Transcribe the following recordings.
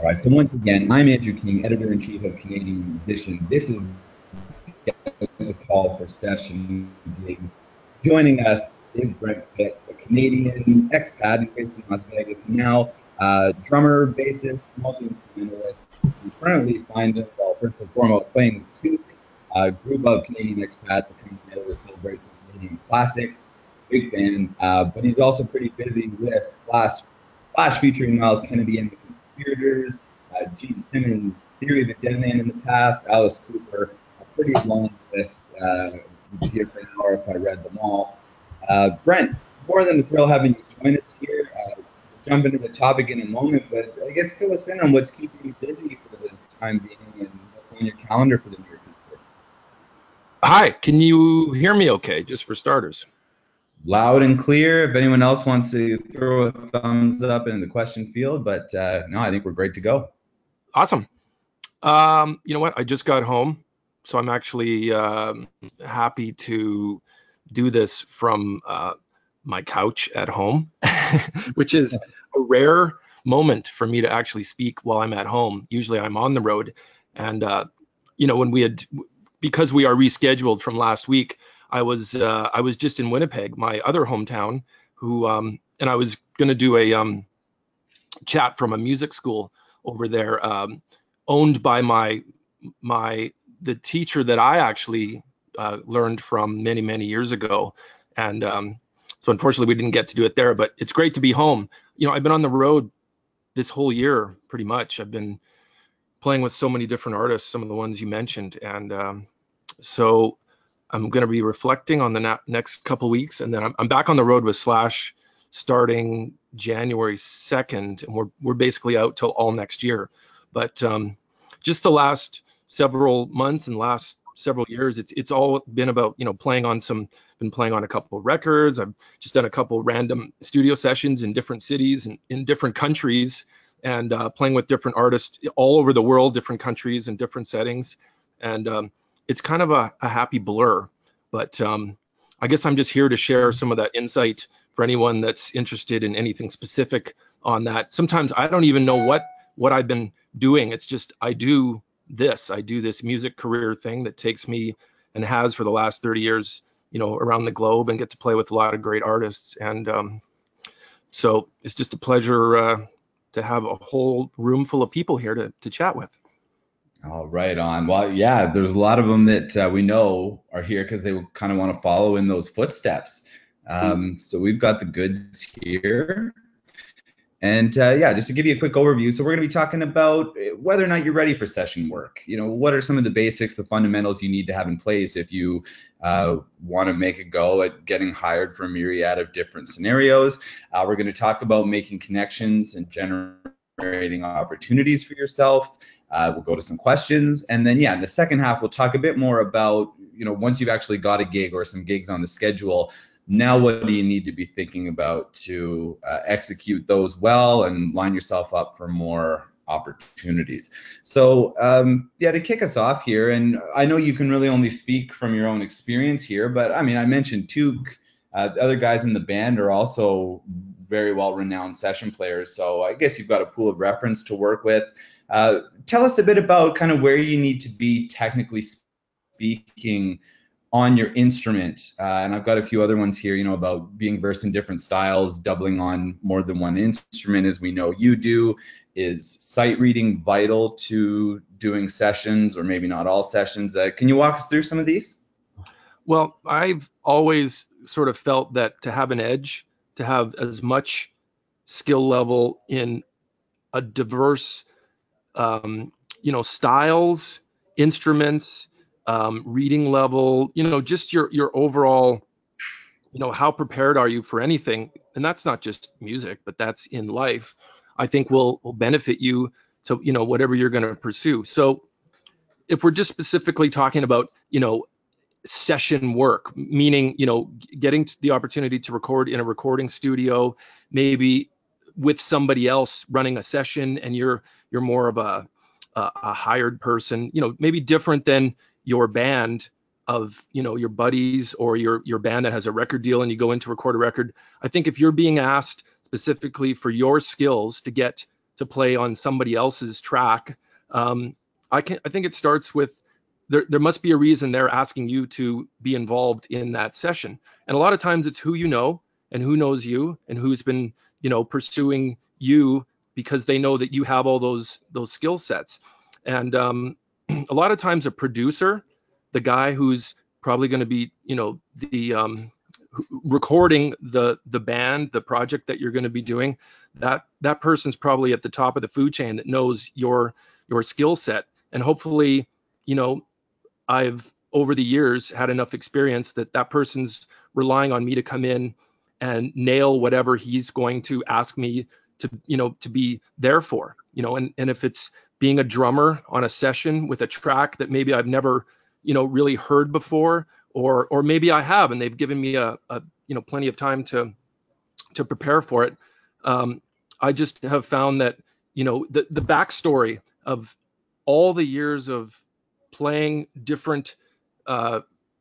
Right. So once again, I'm Andrew King, editor-in-chief of Canadian Musician. This is the call for session gigs. Joining us is Brent Fitz, a Canadian expat. He's based in Las Vegas now. Drummer, bassist, multi-instrumentalist. We currently find him, well, first and foremost, playing with Took, a group of Canadian expats that come together to celebrate some Canadian classics. Big fan. But he's also pretty busy with Slash featuring Miles Kennedy and the Conspirators, Gene Simmons, Theory of the Deadman in the past, Alice Cooper, a pretty long list. Would be here for an hour if I read them all. Brent, more than a thrill having you join us here. We'll jump into the topic in a moment, but I guess fill us in on what's keeping you busy for the time being and what's on your calendar for the near future. Hi, can you hear me okay, just for starters? Loud and clear. If anyone else wants to throw a thumbs up in the question field, but no, I think we're great to go. Awesome. You know what? I just got home, so I'm actually happy to do this from my couch at home, which is a rare moment for me to actually speak while I'm at home. Usually I'm on the road, and you know, because we are rescheduled from last week, I was just in Winnipeg, my other hometown, and I was going to do a chat from a music school over there, owned by the teacher that I actually learned from many years ago, and so unfortunately we didn't get to do it there. But it's great to be home. You know, I've been on the road this whole year pretty much. I've been playing with so many different artists, some of the ones you mentioned, and so I'm going to be reflecting on the next couple weeks, and then I'm back on the road with Slash starting January 2nd, and we're basically out till all next year. But just the last several months and last several years, it's all been about, you know, playing on a couple of records. I've just done a couple random studio sessions in different cities and in different countries, and playing with different artists all over the world, different countries and different settings, and it's kind of a happy blur. But I guess I'm just here to share some of that insight for anyone that's interested in anything specific on that. Sometimes I don't even know what I've been doing. It's just I do this music career thing that takes me, and has for the last 30 years, you know, around the globe, and get to play with a lot of great artists. And so it's just a pleasure to have a whole room full of people here to chat with. All right on. Well, yeah, there's a lot of them that we know are here because they kind of want to follow in those footsteps. So we've got the goods here. And yeah, just to give you a quick overview, so we're going to be talking about whether or not you're ready for session work. You know, what are some of the basics, the fundamentals you need to have in place if you want to make a go at getting hired for a myriad of different scenarios. We're going to talk about making connections and generating opportunities for yourself. We'll go to some questions, and then, yeah, in the second half, we'll talk a bit more about, you know, once you've actually got a gig or some gigs on the schedule, now what do you need to be thinking about to execute those well and line yourself up for more opportunities. So yeah, to kick us off here, and I know you can really only speak from your own experience here, but I mean, I mentioned Took, the other guys in the band are also very well-renowned session players, so I guess you've got a pool of reference to work with. Tell us a bit about kind of where you need to be technically speaking on your instrument, and I've got a few other ones here, you know, about being versed in different styles, doubling on more than one instrument, as we know you do. Is sight reading vital to doing sessions, or maybe not all sessions? Can you walk us through some of these? Well, I've always sort of felt that to have an edge, to have as much skill level in a diverse, you know, styles, instruments, reading level, you know, just your overall, you know, how prepared are you for anything? And that's not just music, but that's in life. I think will benefit you to, you know, whatever you're going to pursue. So if we're just specifically talking about, you know, session work, meaning, you know, getting the opportunity to record in a recording studio, maybe with somebody else running a session, and you're more of a hired person, you know, maybe different than your band of, you know, your buddies or your band that has a record deal and you go in to record a record. I think if you're being asked specifically for your skills to get to play on somebody else's track, I think it starts with there must be a reason they're asking you to be involved in that session. And a lot of times it's who you know and who knows you and who's been, pursuing you because they know that you have all those skill sets. And a lot of times a producer, the guy who's probably going to be, the recording the band, the project that you're going to be doing, that person's probably at the top of the food chain that knows your skill set. And hopefully, I've over the years had enough experience that person's relying on me to come in and nail whatever he's going to ask me to be there for, and if it's being a drummer on a session with a track that maybe I've never, really heard before, or maybe I have, and they've given me a plenty of time to prepare for it. I just have found that, the backstory of all the years of playing different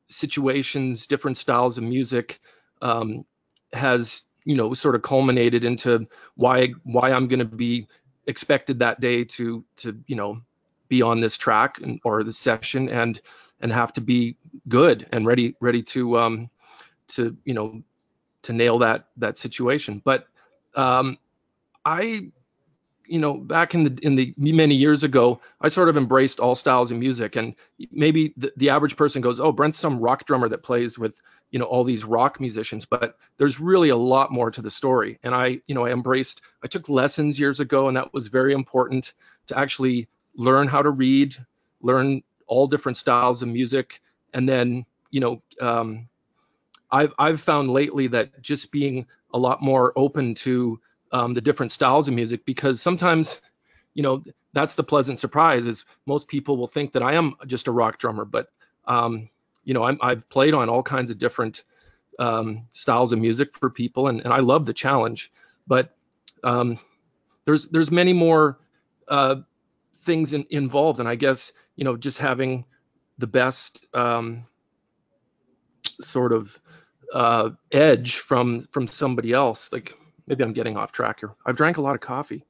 situations, different styles of music, has, sort of culminated into why I'm going to be expected that day to be on this track or this section and have to be good and ready to nail that situation. But I back in the many years ago, I sort of embraced all styles of music, and maybe the average person goes, "Oh, Brent's some rock drummer that plays with all these rock musicians," but there's really a lot more to the story. And I took lessons years ago, and that was very important to actually learn how to read, learn all different styles of music, and then I've found lately that just being a lot more open to the different styles of music, because sometimes, that's the pleasant surprise is most people will think that I am just a rock drummer, but I've played on all kinds of different styles of music for people, and I love the challenge. But there's many more things involved, and I guess just having the best sort of edge from somebody else. Like, maybe I'm getting off track here. I've drank a lot of coffee.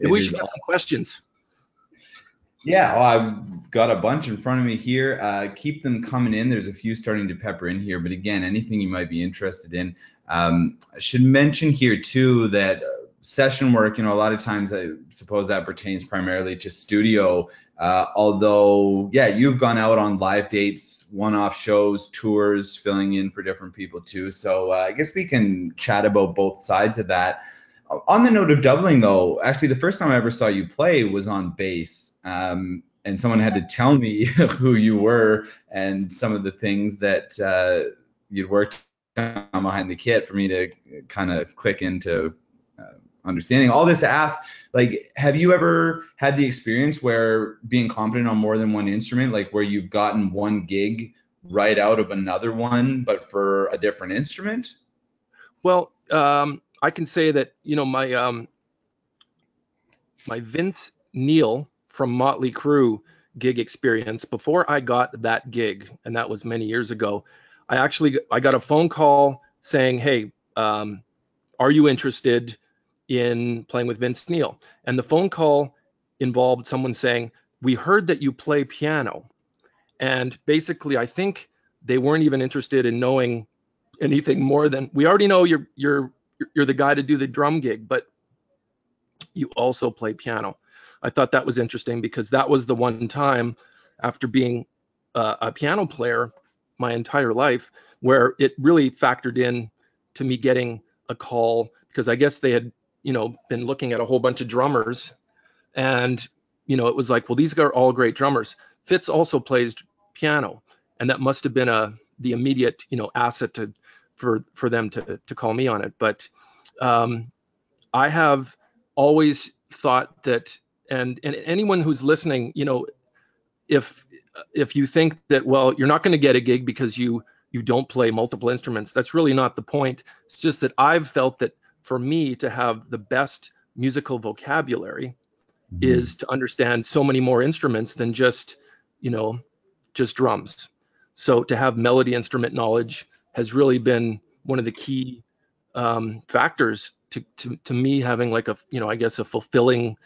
We should get some questions. Yeah, well, I've got a bunch in front of me here. Keep them coming in. There's a few starting to pepper in here, but again, anything you might be interested in. I should mention here too that session work, a lot of times I suppose that pertains primarily to studio. Although, yeah, you've gone out on live dates, one-off shows, tours, filling in for different people too. So I guess we can chat about both sides of that. On the note of doubling, though, actually, the first time I ever saw you play was on bass, and someone had to tell me who you were and some of the things that you'd worked on behind the kit for me to kind of click into understanding. All this to ask, like, have you ever had the experience where being competent on more than one instrument, like where you've gotten one gig right out of another one, but for a different instrument? Well, I can say that, my Vince Neil from Motley Crue gig experience, before I got that gig, and that was many years ago, I got a phone call saying, "Hey, are you interested in playing with Vince Neil?" And the phone call involved someone saying, "We heard that you play piano." And basically, I think they weren't even interested in knowing anything more than, "We already know you're the guy to do the drum gig, but you also play piano." I thought that was interesting because that was the one time after being a piano player my entire life where it really factored in to me getting a call, because I guess they had, been looking at a whole bunch of drummers, and, it was like, well, these are all great drummers. Fitz also plays piano, and that must have been the immediate, asset for them to call me on it. But I have always thought that, and anyone who's listening, if you think that, well, you're not going to get a gig because you don't play multiple instruments, that's really not the point. It's just that I've felt that for me to have the best musical vocabulary is to understand so many more instruments than just drums. So to have melody instrument knowledge has really been one of the key factors to me having like a, I guess a fulfilling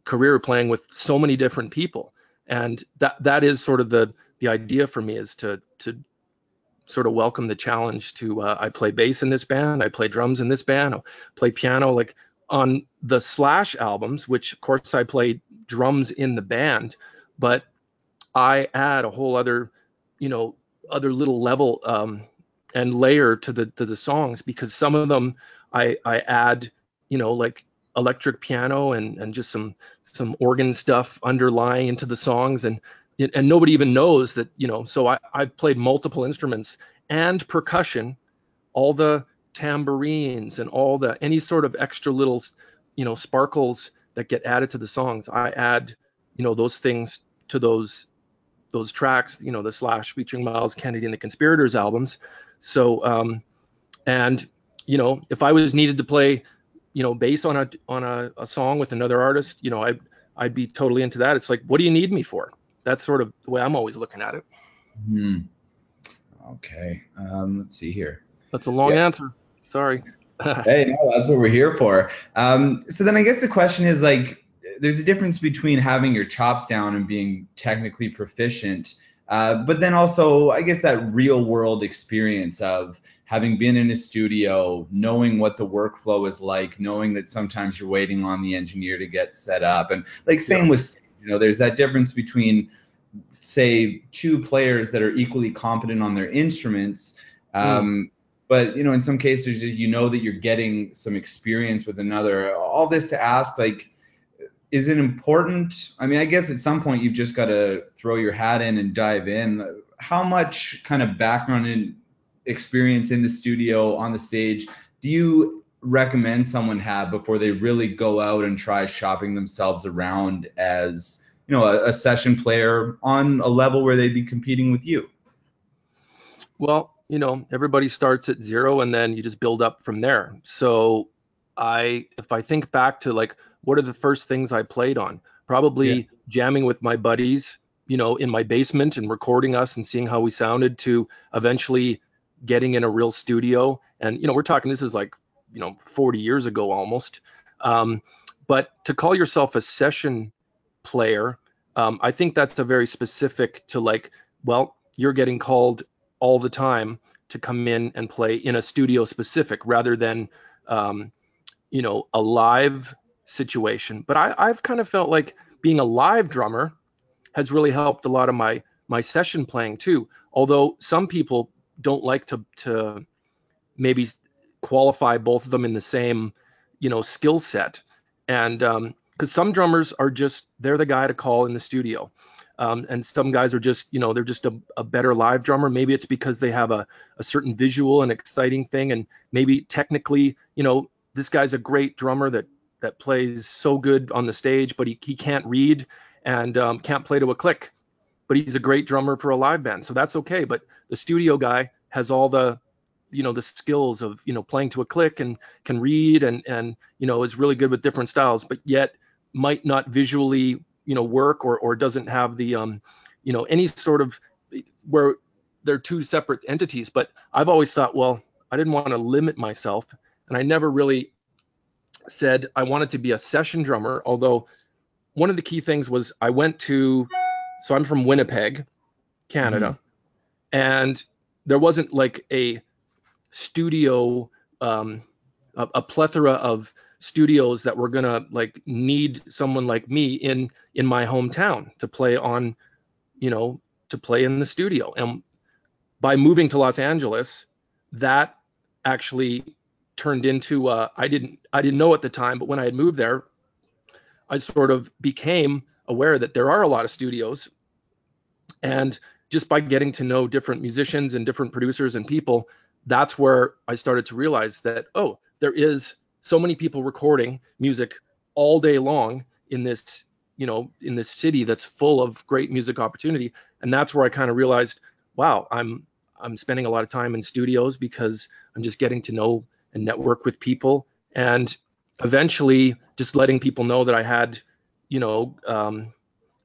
career playing with so many different people. And that is sort of the idea for me, is to sort of welcome the challenge to, I play bass in this band, I play drums in this band, I play piano. Like on the Slash albums, which of course I played drums in the band, but I add a whole other, other little level and layer to the songs, because some of them I add, like electric piano and just some organ stuff underlying into the songs, and nobody even knows that, so I've played multiple instruments and percussion, all the tambourines and all the any sort of extra little, sparkles that get added to the songs. I add, those things to those tracks, the Slash featuring Miles Kennedy and the Conspirators albums. So and if I was needed to play, bass on a song with another artist, I'd be totally into that. It's like, what do you need me for? That's sort of the way I'm always looking at it. Okay. Let's see here. That's a long answer. Sorry. Hey, no, that's what we're here for. So then I guess the question is, like, there's a difference between having your chops down and being technically proficient, but then also, I guess, that real world experience of having been in a studio, knowing what the workflow is like, knowing that sometimes you're waiting on the engineer to get set up. And like same with, there's that difference between, say, two players that are equally competent on their instruments. But, in some cases, that you're getting some experience with another. All this to ask, like, is it important? I mean, I guess at some point you've just got to throw your hat in and dive in. How much kind of background and experience in the studio, on the stage, do you recommend someone have before they really go out and try shopping themselves around as, a session player on a level where they'd be competing with you? Well, everybody starts at zero and then you just build up from there. So if I think back to, like, what are the first things I played on? Probably jamming with my buddies, in my basement and recording us and seeing how we sounded, to eventually getting in a real studio. And, we're talking, this is like, 40 years ago almost. But to call yourself a session player, I think that's a very specific to, like, well, you're getting called all the time to come in and play in a studio specific, rather than, a live situation. But I've kind of felt like being a live drummer has really helped a lot of my session playing too. Although some people don't like to maybe qualify both of them in the same, skill set. And because some drummers are just, they're the guy to call in the studio. And some guys are just, they're just a better live drummer. Maybe it's because they have a certain visual and exciting thing. And maybe technically, this guy's a great drummer that plays so good on the stage, but he can't read and can't play to a click. But he's a great drummer for a live band. So that's okay. But the studio guy has all the, the skills of, playing to a click and can read and is really good with different styles, but yet might not visually work or doesn't have the any sort of, where they're two separate entities. But I've always thought, well, I didn't want to limit myself, and I never really said I wanted to be a session drummer. Although one of the key things was so I'm from Winnipeg, Canada, and there wasn't like a studio, a plethora of studios that were gonna like need someone like me in my hometown to play on, to play in the studio. And by moving to Los Angeles, that actually turned into I didn't know at the time, but when I had moved there, I sort of became aware that there are a lot of studios. And just by getting to know different musicians and different producers and people, that's where I started to realize that, oh, there is so many people recording music all day long in this, in this city that's full of great music opportunity. And that's where I kind of realized, wow, I'm spending a lot of time in studios because I'm just getting to know and network with people, and eventually just letting people know that I had,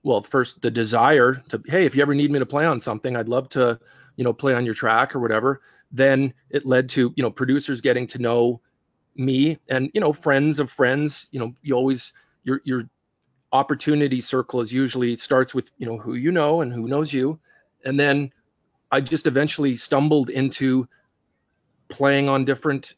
well, first the desire to, hey, if you ever need me to play on something, I'd love to, play on your track or whatever. then it led to, producers getting to know me, and, friends of friends. You always, your opportunity circle is usually starts with, who you know and who knows you. And then I just eventually stumbled into playing on different,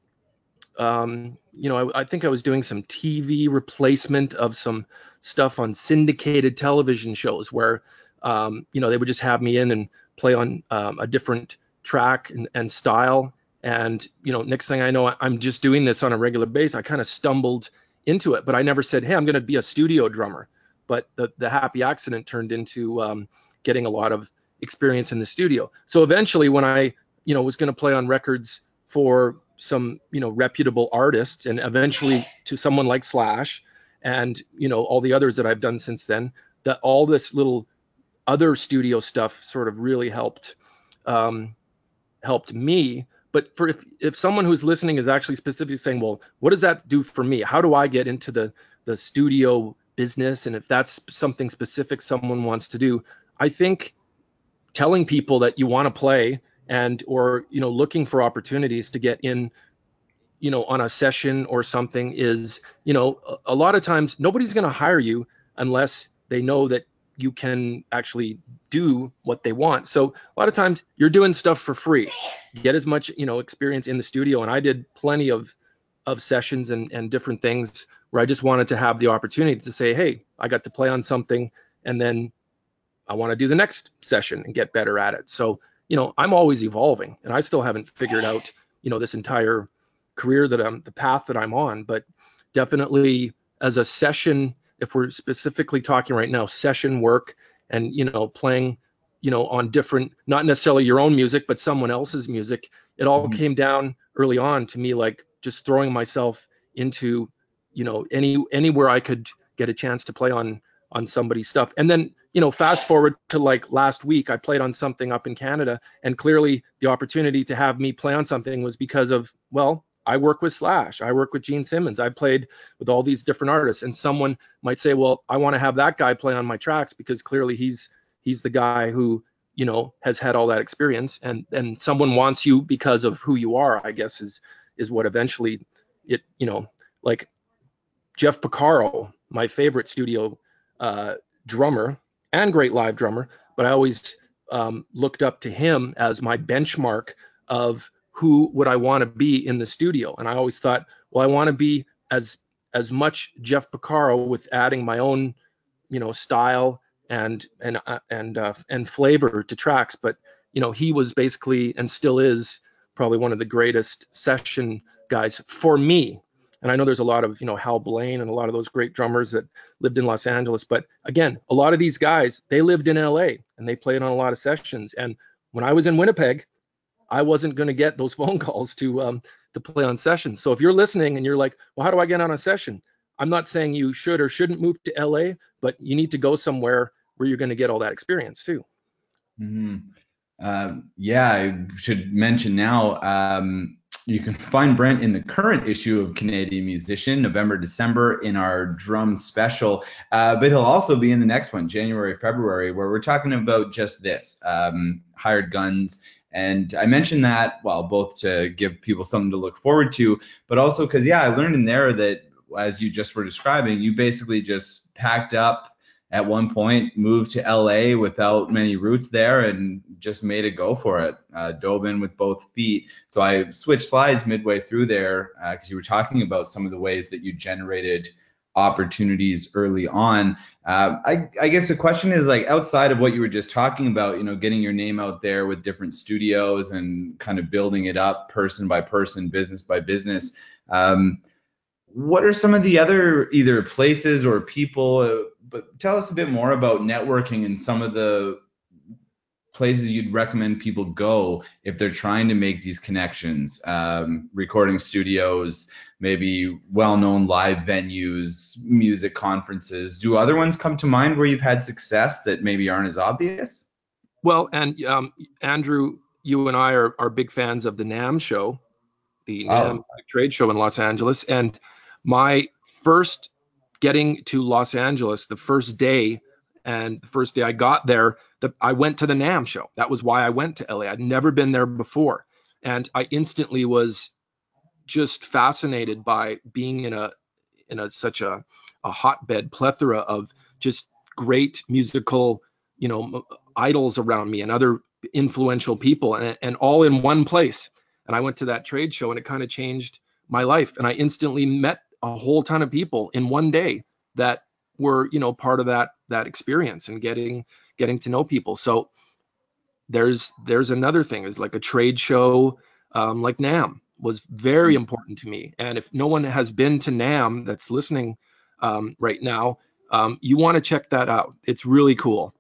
I think I was doing some TV replacement of some stuff on syndicated television shows where, they would just have me in and play on a different track and style. And, next thing I know, I'm just doing this on a regular basis. I kind of stumbled into it, but I never said, hey, I'm going to be a studio drummer. But the happy accident turned into getting a lot of experience in the studio. So eventually when I, was going to play on records for some, reputable artists, and eventually to someone like Slash and, all the others that I've done since then, that all this little other studio stuff sort of really helped me. But for if someone who's listening is actually specifically saying, well, what does that do for me? How do I get into the studio business? And if that's something specific someone wants to do, I think telling people that you want to play or looking for opportunities to get in, on a session or something is, a lot of times nobody's going to hire you unless they know that you can actually do what they want. So a lot of times you're doing stuff for free. Get as much, experience in the studio. And I did plenty of sessions and different things where I just wanted to have the opportunity to say, hey, I got to play on something, and then I want to do the next session and get better at it. So, I'm always evolving, and I still haven't figured out, this entire career the path that I'm on. But definitely as a session, if we're specifically talking right now, session work and, playing, on different, not necessarily your own music, but someone else's music, it all came down early on to me, like just throwing myself into, anywhere I could get a chance to play on somebody's stuff. And then, fast forward to like last week, I played on something up in Canada, and clearly the opportunity to have me play on something was because of, well, I work with Slash, I work with Gene Simmons, I played with all these different artists. And someone might say, well, I want to have that guy play on my tracks because clearly he's the guy who, has had all that experience. And someone wants you because of who you are, I guess is what eventually it, like Jeff Porcaro, my favorite studio drummer and great live drummer, but I always looked up to him as my benchmark of who would I want to be in the studio. And I always thought, well, I want to be as much Jeff Porcaro with adding my own, style and flavor to tracks. But, he was basically and still is probably one of the greatest session guys for me. And I know there's a lot of, Hal Blaine and a lot of those great drummers that lived in Los Angeles. But again, a lot of these guys, they lived in LA and they played on a lot of sessions. And when I was in Winnipeg, I wasn't going to get those phone calls to play on sessions. So if you're listening and you're like, well, how do I get on a session? I'm not saying you should or shouldn't move to LA, but you need to go somewhere where you're going to get all that experience too. Yeah, I should mention now, you can find Brent in the current issue of Canadian Musician, November, December, in our drum special. But he'll also be in the next one, January, February, where we're talking about just this, hired guns. And I mentioned that, well, both to give people something to look forward to, but also because, I learned in there that, as you just were describing, you basically just packed up at one point, moved to LA without many roots there and just made a go for it, dove in with both feet. So I switched slides midway through there because you were talking about some of the ways that you generated opportunities early on. I guess the question is, like, outside of what you were just talking about, getting your name out there with different studios and kind of building it up person by person, business by business. What are some of the other either places or people, but tell us a bit more about networking and some of the places you'd recommend people go if they're trying to make these connections, recording studios, maybe well-known live venues, music conferences. Do other ones come to mind where you've had success that maybe aren't as obvious? Well, and Andrew, you and I are big fans of the NAMM show, the NAMM trade show in Los Angeles. And my first getting to Los Angeles, the first day I got there, I went to the NAMM show. That was why I went to LA. I'd never been there before. And I instantly was just fascinated by being in such a hotbed plethora of just great musical, idols around me and other influential people, and all in one place. And I went to that trade show, and it kind of changed my life. And I instantly met a whole ton of people in one day that were, part of that experience, and getting to know people. So there's another thing, is like a trade show, like NAM was very important to me. And if no one has been to NAM that's listening right now, you want to check that out. It's really cool.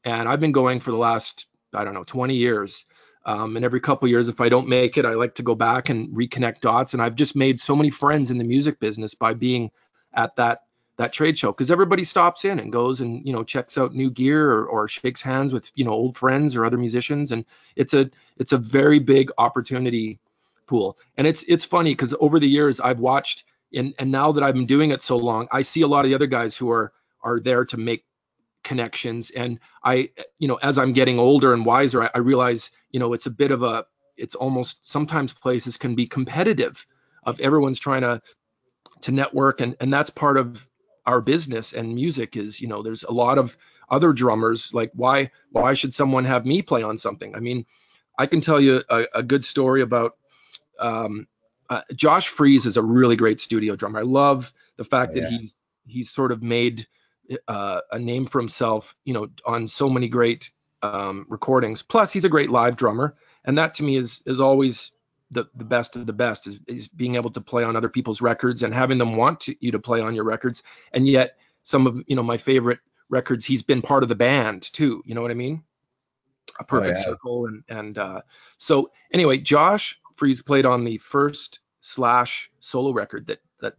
And I've been going for the last, I don't know, 20 years. And every couple of years, if I don't make it, I like to go back and reconnect dots. And I've just made so many friends in the music business by being at that trade show, because everybody stops in and goes and, checks out new gear, or shakes hands with, old friends or other musicians. And it's a very big opportunity pool. And it's funny, because over the years I've watched, and now that I've been doing it so long, I see a lot of the other guys who are there to make connections. And I, as I'm getting older and wiser, I realize, it's almost, sometimes places can be competitive, of everyone's trying to network, and that's part of our business. And music is, there's a lot of other drummers. Like, why should someone have me play on something? I mean, I can tell you a good story about Josh Freese is a really great studio drummer. I love the fact that he's sort of made a name for himself, on so many great recordings. Plus, he's a great live drummer, and that to me is always the best of the best, is being able to play on other people's records and having them want you to play on your records. And yet, some of my favorite records, he's been part of the band too. You know what I mean? A Perfect Circle, and so anyway, Josh Freese played on the first Slash solo record that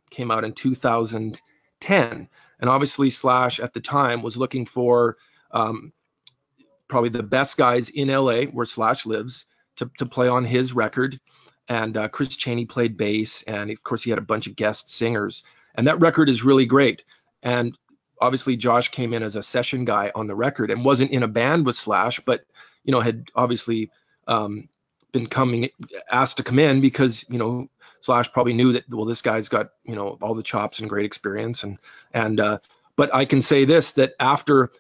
came out in 2010. And obviously Slash at the time was looking for probably the best guys in LA, where Slash lives, to play on his record. And Chris Chaney played bass, and of course he had a bunch of guest singers. And that record is really great. And obviously Josh came in as a session guy on the record, and wasn't in a band with Slash, but had obviously been asked to come in, because Slash probably knew that, well, this guy's got all the chops and great experience. And but I can say this, that after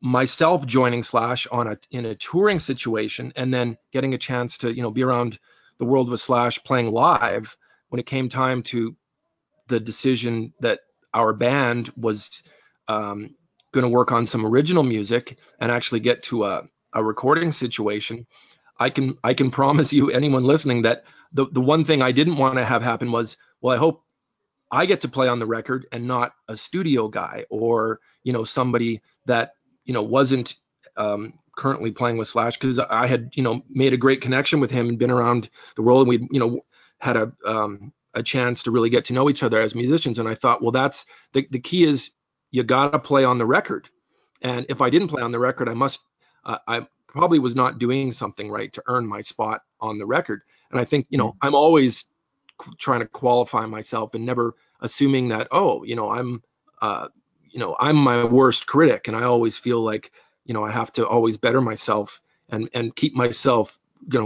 myself joining Slash in a touring situation, and then getting a chance to be around the world with Slash playing live, when it came time to the decision that our band was going to work on some original music and actually get to a recording situation, I can promise you, anyone listening, that the one thing I didn't want to have happen was, well, I hope I get to play on the record and not a studio guy, or somebody that wasn't currently playing with Slash, because I had made a great connection with him and been around the world, and we had a chance to really get to know each other as musicians. And I thought, well, that's the key, is you gotta play on the record. And if I didn't play on the record, I probably was not doing something right to earn my spot on the record. And I think I'm always trying to qualify myself, and never assuming that, I'm my worst critic. And I always feel like I have to always better myself, and keep myself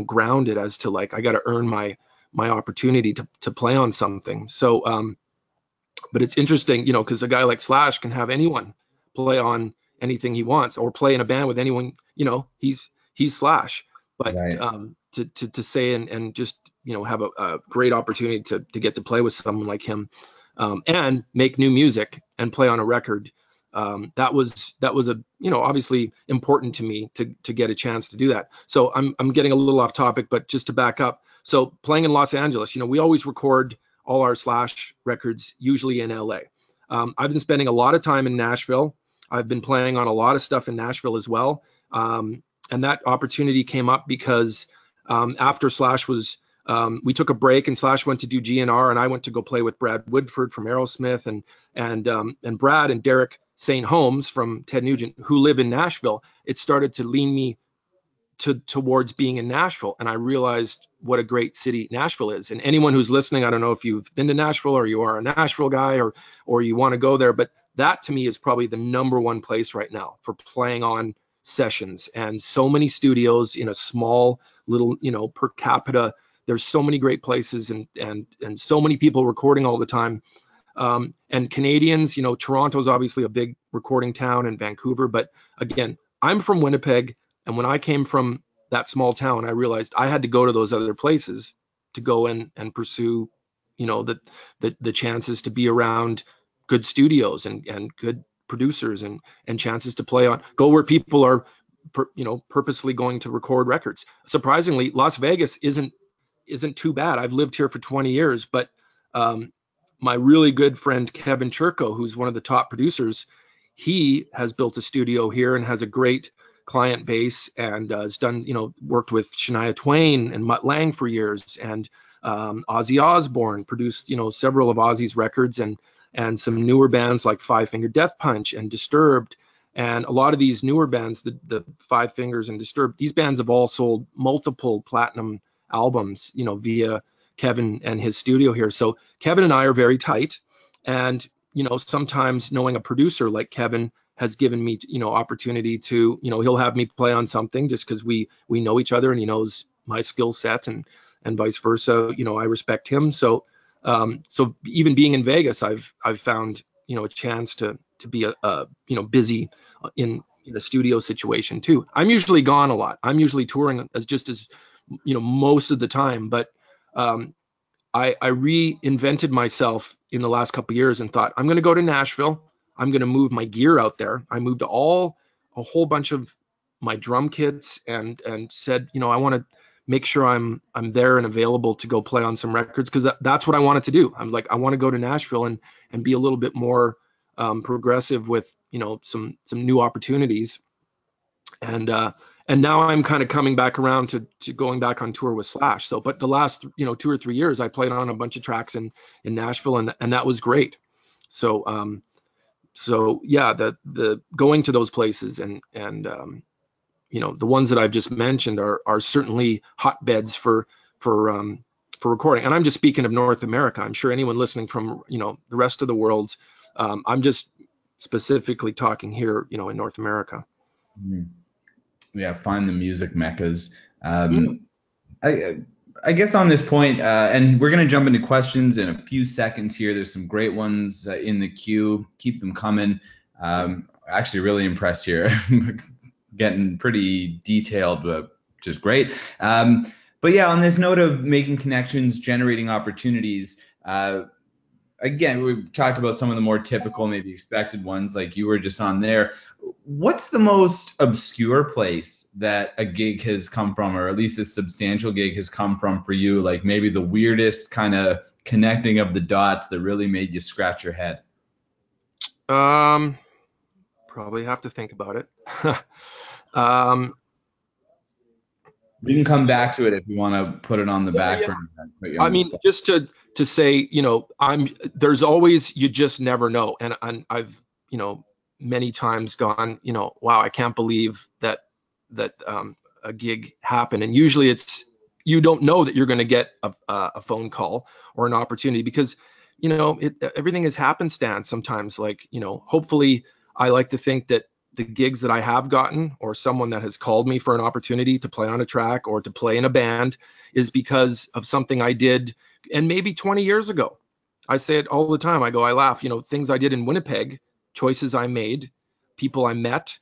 grounded, as to, like, I got to earn my opportunity to play on something. So but it's interesting, because a guy like Slash can have anyone play on anything he wants, or play in a band with anyone. He's Slash. But to say and just have a great opportunity to get to play with someone like him, and make new music and play on a record, that was a obviously important to me to get a chance to do that. So I'm getting a little off topic, but just to back up, so playing in Los Angeles, we always record all our Slash records usually in LA. I've been spending a lot of time in Nashville. I've been playing on a lot of stuff in Nashville as well. And that opportunity came up because after Slash was, we took a break, and Slash went to do GNR, and I went to go play with Brad Woodford from Aerosmith, and Brad and Derek St. Holmes from Ted Nugent, who live in Nashville. It started to lean me towards being in Nashville, and I realized what a great city Nashville is. And anyone who's listening, I don't know if you've been to Nashville, or you are a Nashville guy, or you want to go there, but that to me is probably the number one place right now for playing on sessions. And so many studios in a small little, per capita. There's so many great places and so many people recording all the time. And Canadians, Toronto's obviously a big recording town, and Vancouver. But again, I'm from Winnipeg, and when I came from that small town, I realized I had to go to those other places to go and pursue, the chances to be around good studios and good producers and chances to go where people are, purposely going to record records. Surprisingly, Las Vegas isn't too bad. I've lived here for 20 years, but my really good friend Kevin Churko, who's one of the top producers, he has built a studio here and has a great client base, and has done, worked with Shania Twain and Mutt Lange for years, and Ozzy Osbourne produced, several of Ozzy's records, and some newer bands like Five Finger Death Punch and Disturbed. And a lot of these newer bands, the Five Fingers and Disturbed, these bands have all sold multiple platinum albums, via Kevin and his studio here. So Kevin and I are very tight, and sometimes knowing a producer like Kevin has given me opportunity to, he'll have me play on something just because we know each other, and he knows my skill set, and vice versa. I respect him. So so even being in Vegas, I've found a chance to be a busy in a studio situation too. I'm usually gone a lot. I'm usually touring as most of the time, but I reinvented myself in the last couple of years and thought, I'm going to go to Nashville. I'm going to move my gear out there. I moved a whole bunch of my drum kits, and said, I want to make sure I'm there and available to go play on some records, because that's what I wanted to do. I'm like, I want to go to Nashville and be a little bit more progressive with some new opportunities. And now I'm kind of coming back around to going back on tour with Slash. So, but the last 2 or 3 years, I played on a bunch of tracks in Nashville, and that was great. So so yeah, the going to those places and the ones that I've just mentioned are certainly hotbeds for recording. And I'm just speaking of North America. I'm sure anyone listening from the rest of the world. I'm just specifically talking here, in North America. Mm. Yeah, find the music meccas. Yeah. I guess on this point, and we're going to jump into questions in a few seconds here. There's some great ones in the queue. Keep them coming. Actually, really impressed here. Getting pretty detailed, but just great. But yeah, on this note of making connections, generating opportunities, again, we've talked about some of the more typical, maybe expected ones, like you were just on there. What's the most obscure place that a gig has come from, or at least a substantial gig has come from for you? Like maybe the weirdest kind of connecting of the dots that really made you scratch your head? Probably have to think about it. We can come back to it if you want to put it on the back burner. I mean, just to say, there's always, you just never know. And I've, many times gone, wow, I can't believe that a gig happened. And usually it's, you don't know that you're going to get a phone call or an opportunity, because, everything is happenstance sometimes. Like, hopefully I like to think that the gigs that I have gotten, or someone that has called me for an opportunity to play on a track or to play in a band, is because of something I did, and maybe 20 years ago. I say it all the time. I laugh, things I did in Winnipeg, choices I made, people I met,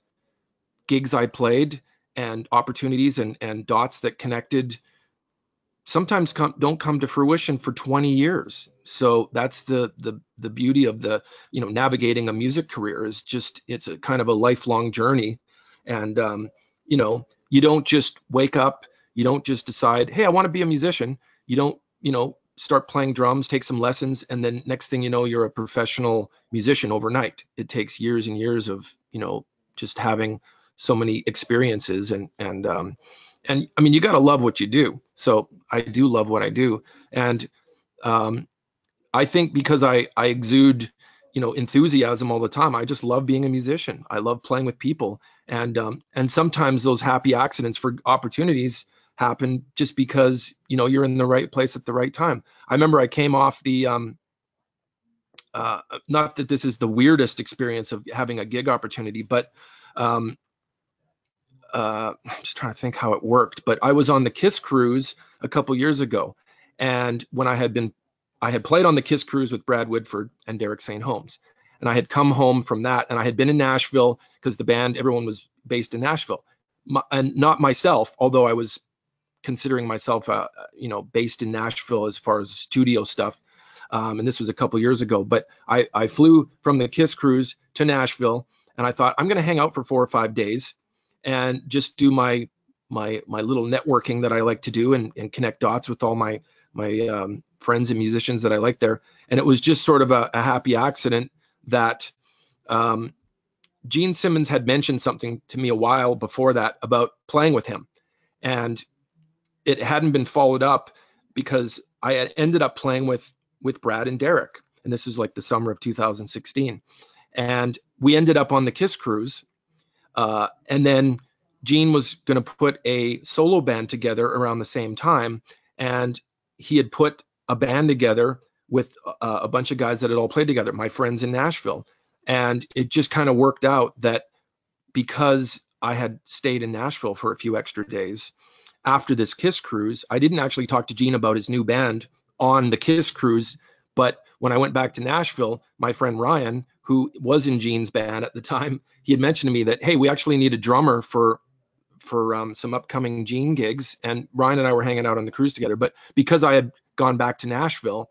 gigs I played, and opportunities and dots that connected sometimes don't come to fruition for 20 years. So that's the beauty of navigating a music career, is just, it's a kind of a lifelong journey. And you don't just wake up, you don't just decide, hey, I want to be a musician. You don't start playing drums, take some lessons, and then next thing you know, you're a professional musician overnight. It takes years and years of just having so many experiences, and I mean, you got to love what you do. So I do love what I do. And I think because I exude, enthusiasm all the time, I just love being a musician. I love playing with people. And sometimes those happy accidents for opportunities happen just because, you're in the right place at the right time. I remember I came off the, not that this is the weirdest experience of having a gig opportunity, but I'm just trying to think how it worked, but I was on the Kiss cruise a couple years ago, and when I had played on the Kiss cruise with Brad Woodford and Derek St. Holmes, and I had come home from that, and I had been in Nashville because the band, everyone was based in Nashville, and not myself, although I was considering myself, based in Nashville as far as studio stuff. And this was a couple years ago, but I flew from the Kiss cruise to Nashville, and I thought I'm going to hang out for 4 or 5 days and just do my little networking that I like to do, and connect dots with all my friends and musicians that I like there. And it was just sort of a happy accident that Gene Simmons had mentioned something to me a while before that about playing with him, and it hadn't been followed up because I had ended up playing with Brad and Derek, and this is like the summer of 2016, and we ended up on the Kiss cruise, and then Gene was going to put a solo band together around the same time, and he had put a band together with a bunch of guys that had all played together, my friends in Nashville, and it just kind of worked out that because I had stayed in Nashville for a few extra days after this Kiss cruise, I didn't actually talk to Gene about his new band on the Kiss cruise, but when I went back to Nashville, my friend Ryan, who was in Gene's band at the time, he had mentioned to me that, hey, we actually need a drummer for some upcoming Gene gigs, and Ryan and I were hanging out on the cruise together. But because I had gone back to Nashville,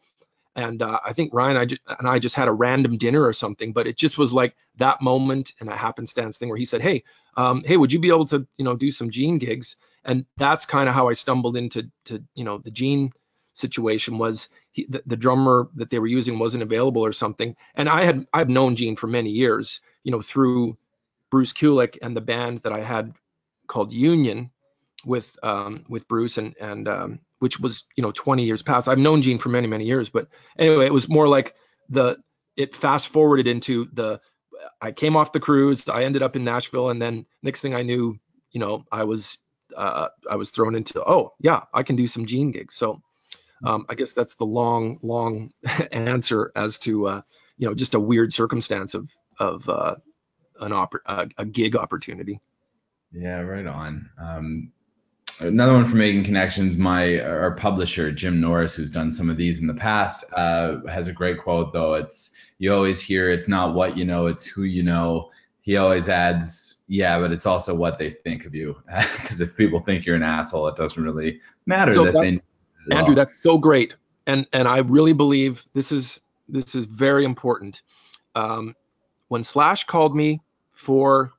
and I think Ryan and I just had a random dinner or something, but it just was like that moment and a happenstance thing where he said, hey, would you be able to, do some Gene gigs? And that's kind of how I stumbled into the Gene situation. Was the drummer that they were using wasn't available or something. And I've known Gene for many years, through Bruce Kulick and the band that I had called Union with Bruce, and which was 20 years past. I've known Gene for many, many years, but anyway, it was more like it fast forwarded into I came off the cruise, I ended up in Nashville, and then next thing I knew, I was thrown into, oh yeah, I can do some Gene gigs. So I guess that's the long answer as to just a weird circumstance of a gig opportunity. Yeah, right on. Another one for making connections. Our publisher Jim Norris, who's done some of these in the past, has a great quote though. You always hear, it's not what you know, it's who you know. He always adds, yeah, but it's also what they think of you. Because if people think you're an asshole, it doesn't really matter So that they. Andrew, that's so great, and I really believe this is very important. When Slash called me for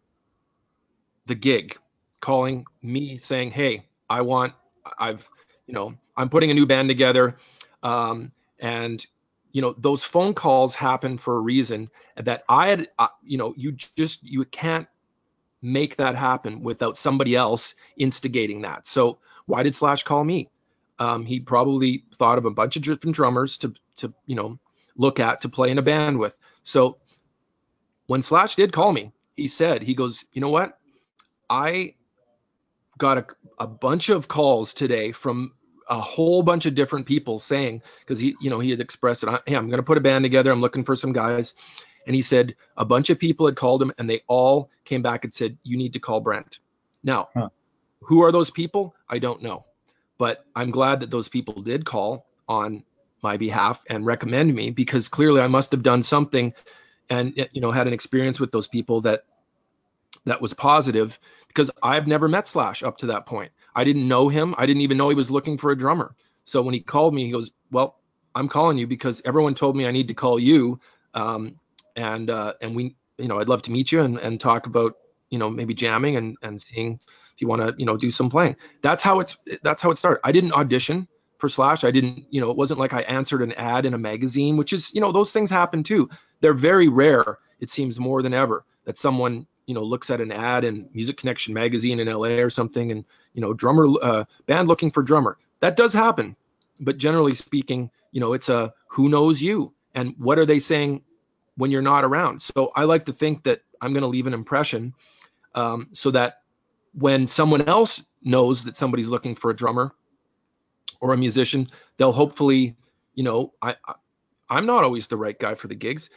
the gig, calling me saying, hey, I'm putting a new band together, and those phone calls happen for a reason, that I had, you can't make that happen without somebody else instigating that. So why did Slash call me? He probably thought of a bunch of different drummers to look at to play in a band with. So when Slash did call me, he goes, you know what? I got a bunch of calls today from a whole bunch of different people saying, because he had expressed it, hey, I'm going to put a band together, I'm looking for some guys. And he said a bunch of people had called him, and they all came back and said, you need to call Brent. Now, Who are those people? I don't know. But I'm glad that those people did call on my behalf and recommend me, because clearly I must have done something and had an experience with those people that was positive, because I've never met Slash up to that point. I didn't know him. I didn't even know he was looking for a drummer. So when he called me, he goes, well, I'm calling you because everyone told me I need to call you. And we, I'd love to meet you and talk about, maybe jamming and seeing if you want to, do some playing. That's how it started. I didn't audition for Slash. I didn't, it wasn't like I answered an ad in a magazine, which is, those things happen too. They're very rare. It seems more than ever that someone, looks at an ad in Music Connection magazine in LA or something, and, drummer, band looking for drummer. That does happen. But generally speaking, it's a who knows you and what are they saying when you're not around. So I like to think that I'm going to leave an impression, so that when someone else knows that somebody's looking for a drummer or a musician, they'll hopefully, I'm not always the right guy for the gigs.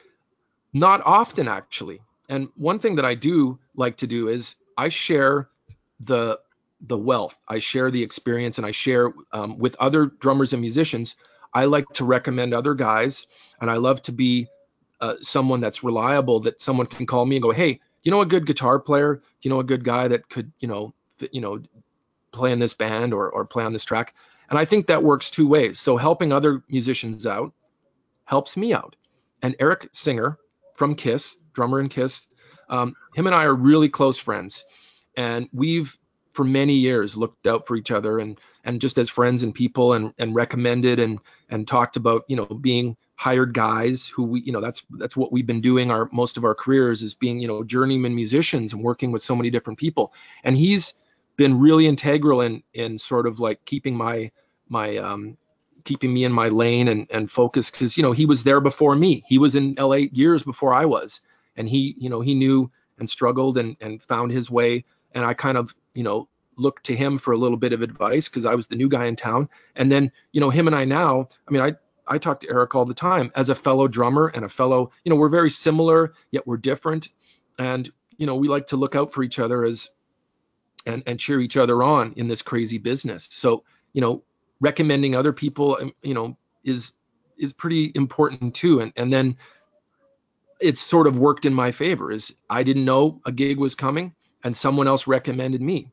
Not often, actually. And one thing that I do like to do is I share the wealth. I share the experience, and I share with other drummers and musicians. I like to recommend other guys, and I love to be someone that's reliable, that someone can call me and go, hey, you know a good guitar player? You know a good guy that could, play in this band or play on this track? And I think that works two ways. So helping other musicians out helps me out. And Eric Singer from Kiss, drummer in Kiss, him and I are really close friends. And we've, for many years, looked out for each other and just as friends and people, and recommended and talked about, being hired guys who we, that's what we've been doing most of our careers, is being, journeyman musicians and working with so many different people. And he's been really integral in sort of like keeping keeping me in my lane and focus, because he was there before me. He was in LA years before I was, and he knew and struggled and found his way. And I kind of looked to him for a little bit of advice, because I was the new guy in town. And then him and I now, I mean, I talk to Eric all the time as a fellow drummer and a fellow, we're very similar yet we're different, and we like to look out for each other and cheer each other on in this crazy business. So recommending other people, is pretty important too. And then it's sort of worked in my favor. Is I didn't know a gig was coming, and someone else recommended me,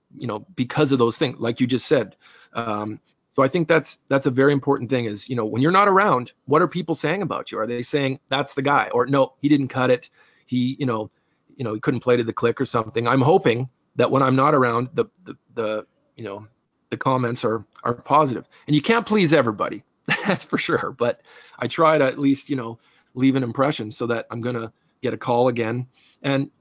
because of those things, like you just said. So I think that's a very important thing, is, when you're not around, what are people saying about you? Are they saying that's the guy, or no, he didn't cut it, he he couldn't play to the click or something? I'm hoping that when I'm not around, the comments are positive. And you can't please everybody, that's for sure. But I try to at least, leave an impression, so that I'm going to get a call again. And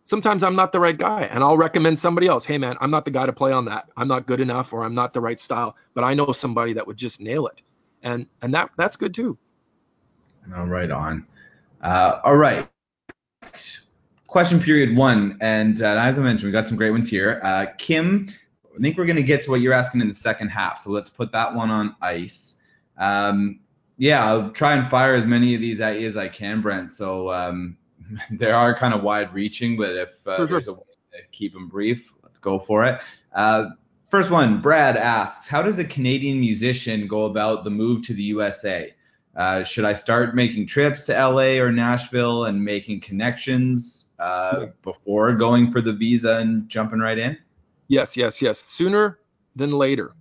sometimes I'm not the right guy, and I'll recommend somebody else. Hey man, I'm not the guy to play on that. I'm not good enough, or I'm not the right style, but I know somebody that would just nail it. And that's good too. Oh, right on. All right. Question period one. And as I mentioned, we got some great ones here. Kim, I think we're going to get to what you're asking in the second half. So let's put that one on ice. Yeah, I'll try and fire as many of these at you as I can, Brent. So they are kind of wide reaching, but if there's a way to keep them brief, let's go for it. First one, Brad asks, how does a Canadian musician go about the move to the USA? Should I start making trips to LA or Nashville and making connections before going for the visa and jumping right in? Yes. Sooner than later.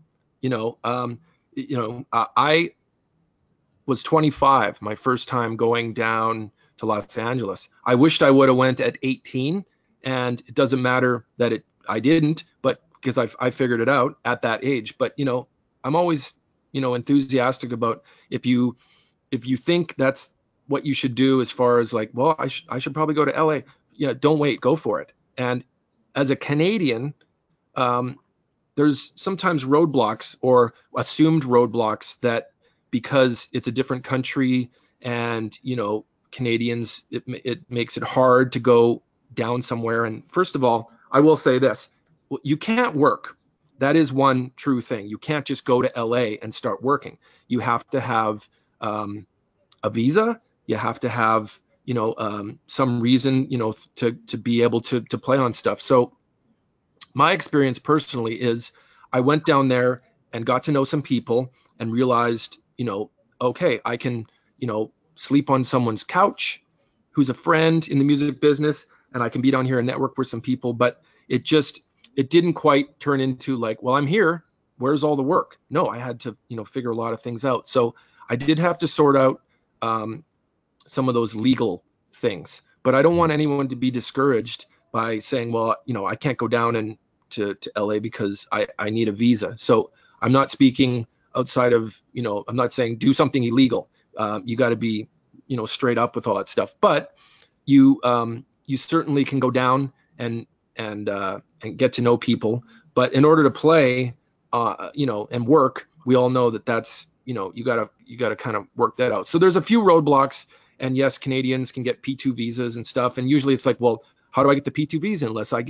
I was 25 my first time going down to Los Angeles. I wished I would have went at 18, and it doesn't matter that I didn't, but because I figured it out at that age. But I'm always enthusiastic about if you think that's what you should do, as far as like, well, I should probably go to LA. Don't wait, go for it. And as a Canadian, there's sometimes roadblocks or assumed roadblocks that, because it's a different country and Canadians, it makes it hard to go down somewhere. And first of all, I will say this: you can't work. That is one true thing. You can't just go to LA and start working. You have to have a visa. You have to have some reason to be able to play on stuff. So my experience personally is I went down there and got to know some people and realized, okay, I can, sleep on someone's couch who's a friend in the music business, and I can be down here and network with some people. But it didn't quite turn into like, well, I'm here, where's all the work? No, I had to, figure a lot of things out. So I did have to sort out some of those legal things. But I don't want anyone to be discouraged by saying, well, I can't go down to LA because I need a visa. So I'm not speaking outside of, I'm not saying do something illegal. You got to be, straight up with all that stuff. But you certainly can go down and get to know people. But in order to play, and work, we all know that's, you gotta kind of work that out. So there's a few roadblocks. And yes, Canadians can get P2 visas and stuff. And usually it's like, well, how do I get the P2 visa unless I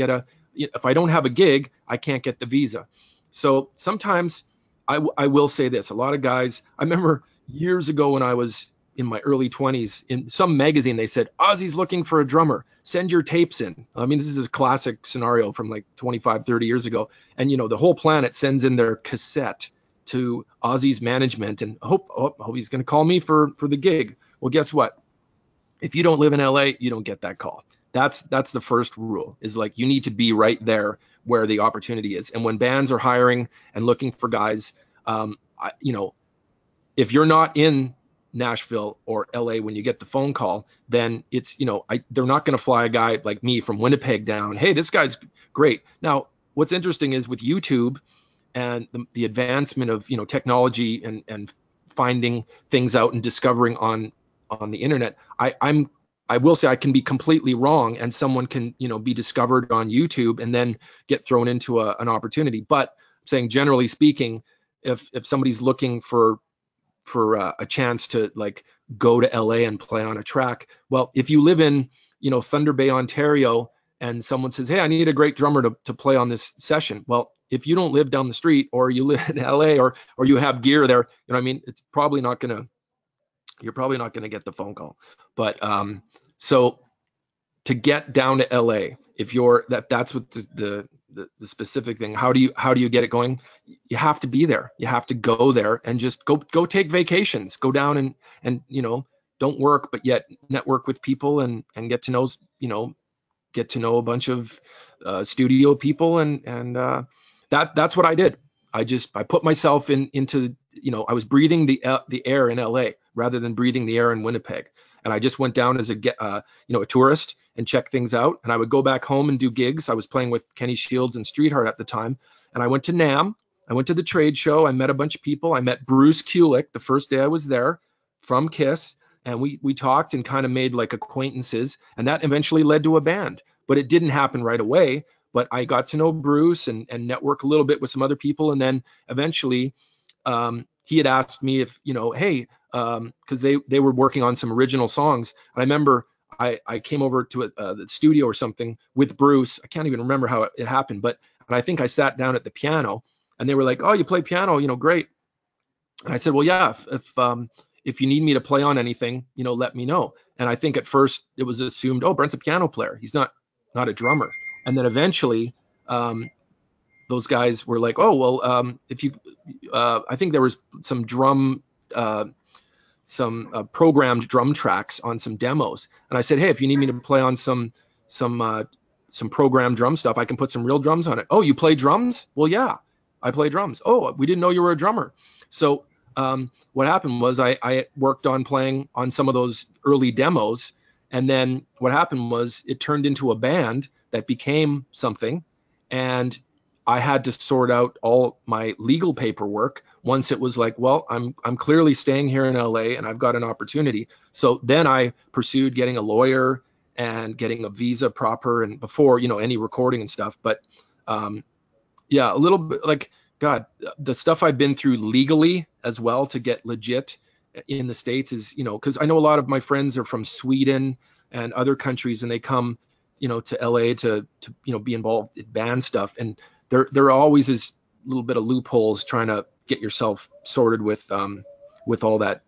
if I don't have a gig, I can't get the visa. So sometimes I will say this, a lot of guys, I remember years ago when I was in my early 20s, in some magazine, they said, Ozzy's looking for a drummer. Send your tapes in. I mean, this is a classic scenario from like 25, 30 years ago. And, the whole planet sends in their cassette to Ozzy's management and hope he's going to call me for the gig. Well, guess what? If you don't live in LA, you don't get that call. That's the first rule, is like, you need to be right there where the opportunity is. And when bands are hiring and looking for guys, if you're not in Nashville or LA when you get the phone call, then it's, they're not going to fly a guy like me from Winnipeg down. Hey, this guy's great. Now, what's interesting is with YouTube and the advancement of, technology and finding things out and discovering on the internet, I will say I can be completely wrong, and someone can, be discovered on YouTube and then get thrown into an opportunity. But I'm saying, generally speaking, if somebody's looking for a chance to like go to LA and play on a track, well, if you live in, Thunder Bay, Ontario, and someone says, hey, I need a great drummer to play on this session. Well, if you don't live down the street, or you live in LA, or you have gear there, it's probably not gonna, you're probably not gonna get the phone call. But so to get down to LA, if you're that's what the specific thing. How do you get it going? You have to be there. You have to go there and just go take vacations. Go down and don't work, but yet network with people and get to know a bunch of studio people, and that's what I did. I put myself into I was breathing the air in LA rather than breathing the air in Winnipeg. And I just went down as a tourist and check things out. And I would go back home and do gigs. I was playing with Kenny Shields and Streetheart at the time. And I went to NAMM. I went to the trade show. I met a bunch of people. I met Bruce Kulick the first day I was there from KISS. And we talked and kind of made like acquaintances. And that eventually led to a band. But it didn't happen right away. But I got to know Bruce and network a little bit with some other people. And then eventually he had asked me if, hey, because they were working on some original songs. And I remember I came over to the studio or something with Bruce. I can't even remember how it happened, but I think I sat down at the piano, and they were like, "Oh, you play piano, great." And I said, "Well, yeah, if you need me to play on anything, let me know." And I think at first it was assumed, "Oh, Brent's a piano player. He's not a drummer." And then eventually, those guys were like, "Oh, well, if you," I think there was some programmed drum tracks on some demos, and I said, "Hey, if you need me to play on some programmed drum stuff, I can put some real drums on it." "Oh, you play drums?" "Well, yeah, I play drums." "Oh, we didn't know you were a drummer." So what happened was I worked on playing on some of those early demos, and then what happened was it turned into a band that became something, and I had to sort out all my legal paperwork once it was like, well, I'm clearly staying here in LA and I've got an opportunity. So then I pursued getting a lawyer and getting a visa proper, and before, any recording and stuff. But yeah, a little bit like, God, the stuff I've been through legally as well to get legit in the States is, because I know a lot of my friends are from Sweden and other countries, and they come, to LA to be involved in band stuff. And there always is a little bit of loopholes trying to get yourself sorted with all that,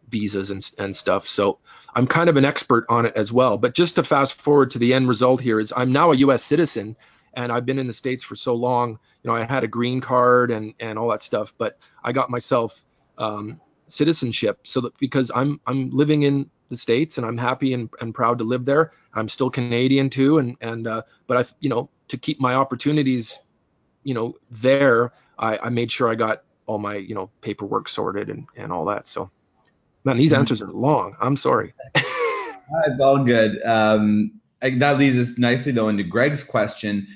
visas and stuff. So I'm kind of an expert on it as well. But just to fast forward to the end result here is I'm now a U.S. citizen, and I've been in the States for so long. I had a green card and all that stuff, but I got myself citizenship so that because I'm living in the States and I'm happy and proud to live there. I'm still Canadian too, but I to keep my opportunities, there, I made sure I got all my, paperwork sorted and all that. So, man, these answers are long. I'm sorry. It's all good. That leads us nicely though into Greg's question,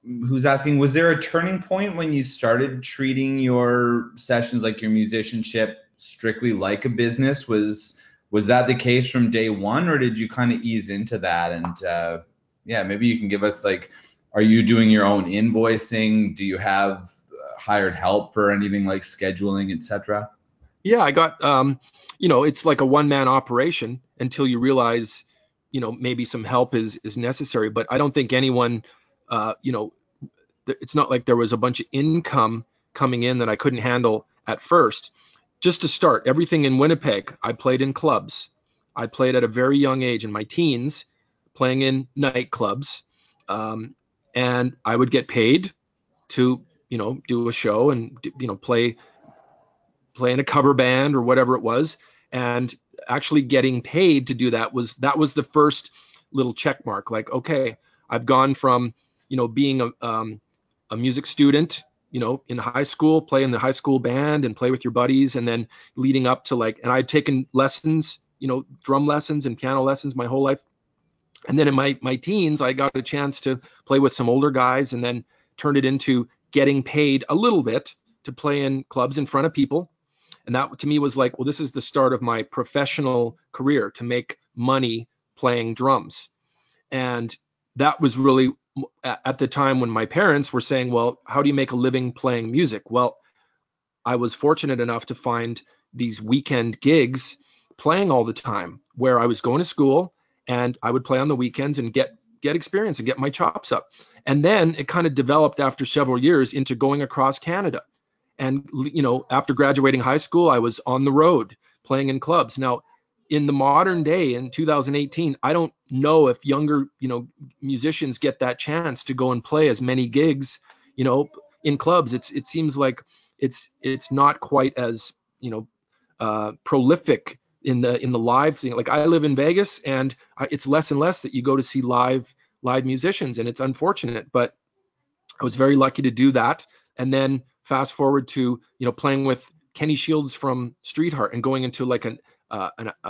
who's asking, was there a turning point when you started treating your sessions, like your musicianship, strictly like a business? Was that the case from day one, or did you kind of ease into that? And yeah, maybe you can give us, like, are you doing your own invoicing? Do you have hired help for anything like scheduling, etc.? Yeah, I got, it's like a one-man operation until you realize, maybe some help is necessary. But I don't think anyone, it's not like there was a bunch of income coming in that I couldn't handle at first. just to start, everything in Winnipeg, I played in clubs. I played at a very young age in my teens, playing in nightclubs. And I would get paid to, do a show and, play in a cover band or whatever it was. And actually getting paid to do that was the first little check mark. Like, okay, I've gone from, being a music student, in high school, play in the high school band and play with your buddies, and then leading up to and I'd taken lessons, drum lessons and piano lessons my whole life. And then in my teens, I got a chance to play with some older guys, and then turned it into getting paid a little bit to play in clubs in front of people. And that to me was like, well, this is the start of my professional career, to make money playing drums. And that was really at the time when my parents were saying, well, how do you make a living playing music? Well, I was fortunate enough to find these weekend gigs playing all the time, where I was going to school and I would play on the weekends and get experience and get my chops up. And then it kind of developed after several years into going across Canada. And, after graduating high school, I was on the road playing in clubs. Now, in the modern day, in 2018, I don't know if younger, musicians get that chance to go and play as many gigs, in clubs. It seems like it's not quite as, prolific in the live thing. Like, I live in Vegas, and it's less and less that you go to see live musicians, and it's unfortunate, but I was very lucky to do that. And then fast forward to, playing with Kenny Shields from Street Heart and going into like a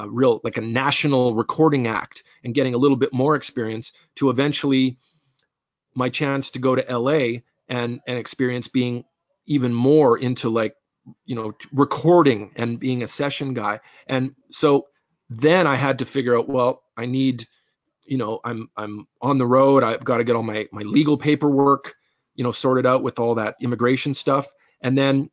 real, like a national recording act and getting a little bit more experience, to eventually my chance to go to LA and experience being even more into recording and being a session guy. And so then I had to figure out, well, I need, I'm on the road. I've got to get all my legal paperwork, sorted out with all that immigration stuff. And then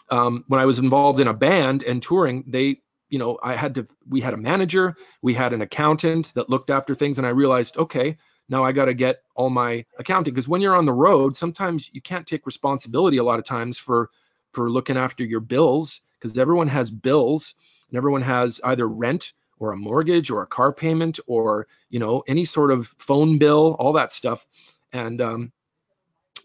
when I was involved in a band and touring, we had a manager, we had an accountant that looked after things. And I realized, okay, now I got to get all my accounting, because when you're on the road, sometimes you can't take responsibility a lot of times for looking after your bills, because everyone has bills and everyone has either rent or a mortgage or a car payment or, any sort of phone bill, all that stuff. And,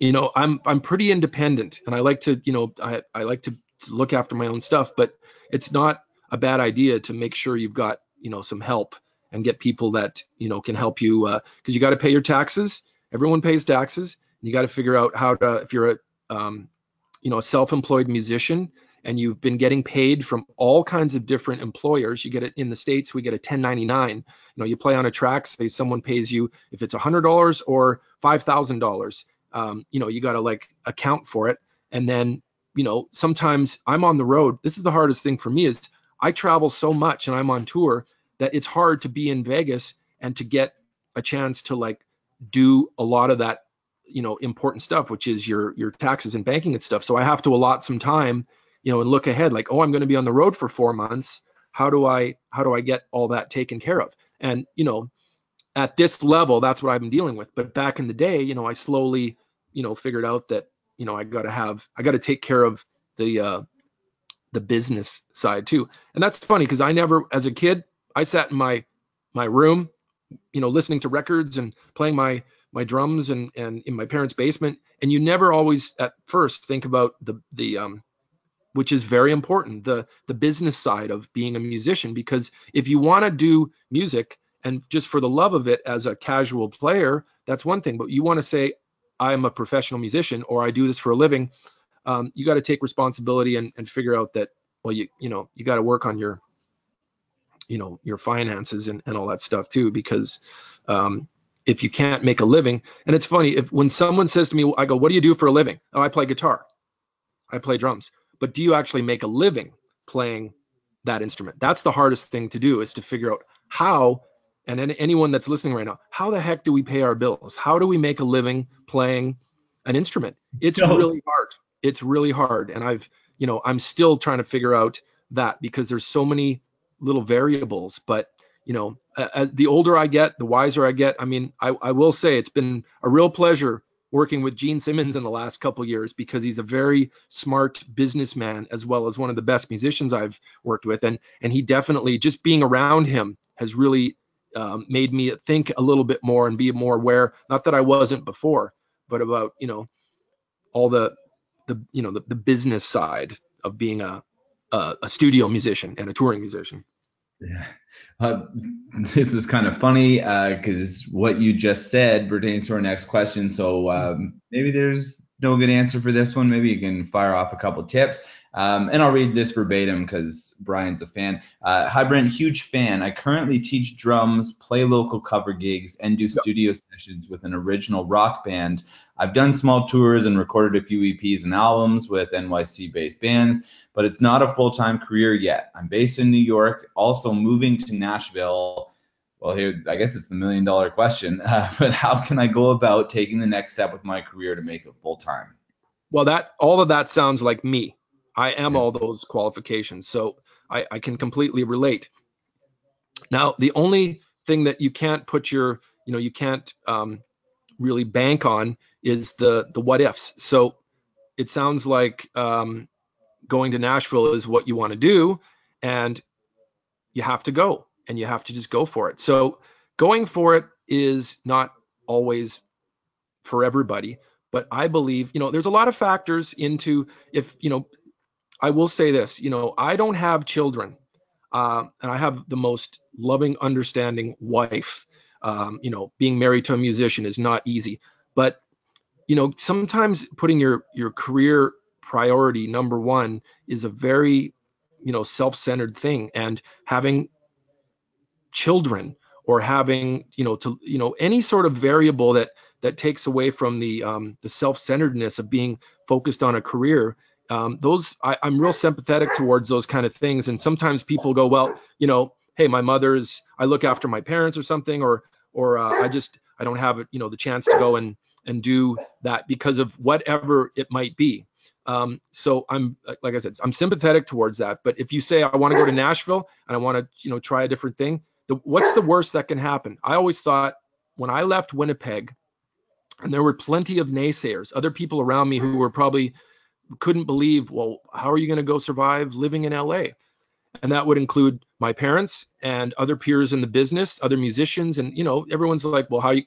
I'm pretty independent, and I like to, I like to look after my own stuff, but it's not a bad idea to make sure you've got, some help, and get people that, can help you, because you got to pay your taxes. Everyone pays taxes. And you got to figure out how to, if you're a self-employed musician and you've been getting paid from all kinds of different employers. You get it in the States, we get a 1099. You play on a track, say someone pays you, if it's $100 or $5,000, you got to account for it. And then, sometimes I'm on the road. This is the hardest thing for me, is I travel so much and I'm on tour that it's hard to be in Vegas and to get a chance to do a lot of that, important stuff, which is your taxes and banking and stuff. So I have to allot some time, and look ahead, oh, I'm going to be on the road for 4 months. How do I get all that taken care of? And, at this level, that's what I've been dealing with. But back in the day, I slowly, figured out that, I got to take care of the business side too. And that's funny, because I never, as a kid, I sat in my room, listening to records and playing my drums and in my parents' basement. And you never always at first think about the which is very important, the business side of being a musician. Because if you want to do music and just for the love of it as a casual player, that's one thing. But you want to say, I'm a professional musician, or I do this for a living, you got to take responsibility and figure out that, well, you got to work on your finances and all that stuff too. Because if you can't make a living, and it's funny, when someone says to me, I go, what do you do for a living? Oh, I play guitar, I play drums. But do you actually make a living playing that instrument? That's the hardest thing to do, is to figure out how, and anyone that's listening right now, how the heck do we pay our bills? How do we make a living playing an instrument? It's really hard. It's really hard. And I'm still trying to figure out that, because there's so many little variables. But, as the older I get, the wiser I get. I mean, I will say it's been a real pleasure working with Gene Simmons in the last couple years, because he's a very smart businessman as well as one of the best musicians I've worked with. And he definitely, just being around him has really made me think a little bit more and be more aware, not that I wasn't before, but about, all the business side of being a studio musician and a touring musician. Yeah. This is kind of funny because what you just said pertains to our next question. So maybe there's no good answer for this one. Maybe you can fire off a couple tips. And I'll read this verbatim because Brian's a fan. Hi, Brent, huge fan. I currently teach drums, play local cover gigs, and do studio sessions with an original rock band. I've done small tours and recorded a few EPs and albums with NYC-based bands, but it's not a full-time career yet. I'm based in New York, also moving to Nashville. Well, here, I guess it's the $1 million question, but how can I go about taking the next step with my career to make it full-time? Well, all of that sounds like me. I am all those qualifications, so I can completely relate. Now, the only thing that you can't put you can't really bank on is the what ifs. So it sounds like going to Nashville is what you want to do, and you have to go, and you have to just go for it. So going for it is not always for everybody, but I believe, there's a lot of factors into, if, I will say this, I don't have children, and I have the most loving, understanding wife. Being married to a musician is not easy, but sometimes putting your career priority number one is a very, self-centered thing, and having children or having, any sort of variable that takes away from the self-centeredness of being focused on a career. I'm real sympathetic towards those kind of things. And sometimes people go, well, hey, I look after my parents or something, or I don't have, the chance to go and do that because of whatever it might be. So like I said, I'm sympathetic towards that. But if you say, I want to go to Nashville and I want to, try a different thing, what's the worst that can happen? I always thought when I left Winnipeg, and there were plenty of naysayers, other people around me who were probably couldn't believe, well, how are you going to go survive living in LA? And that would include my parents and other peers in the business, other musicians. And, everyone's like, well, how are you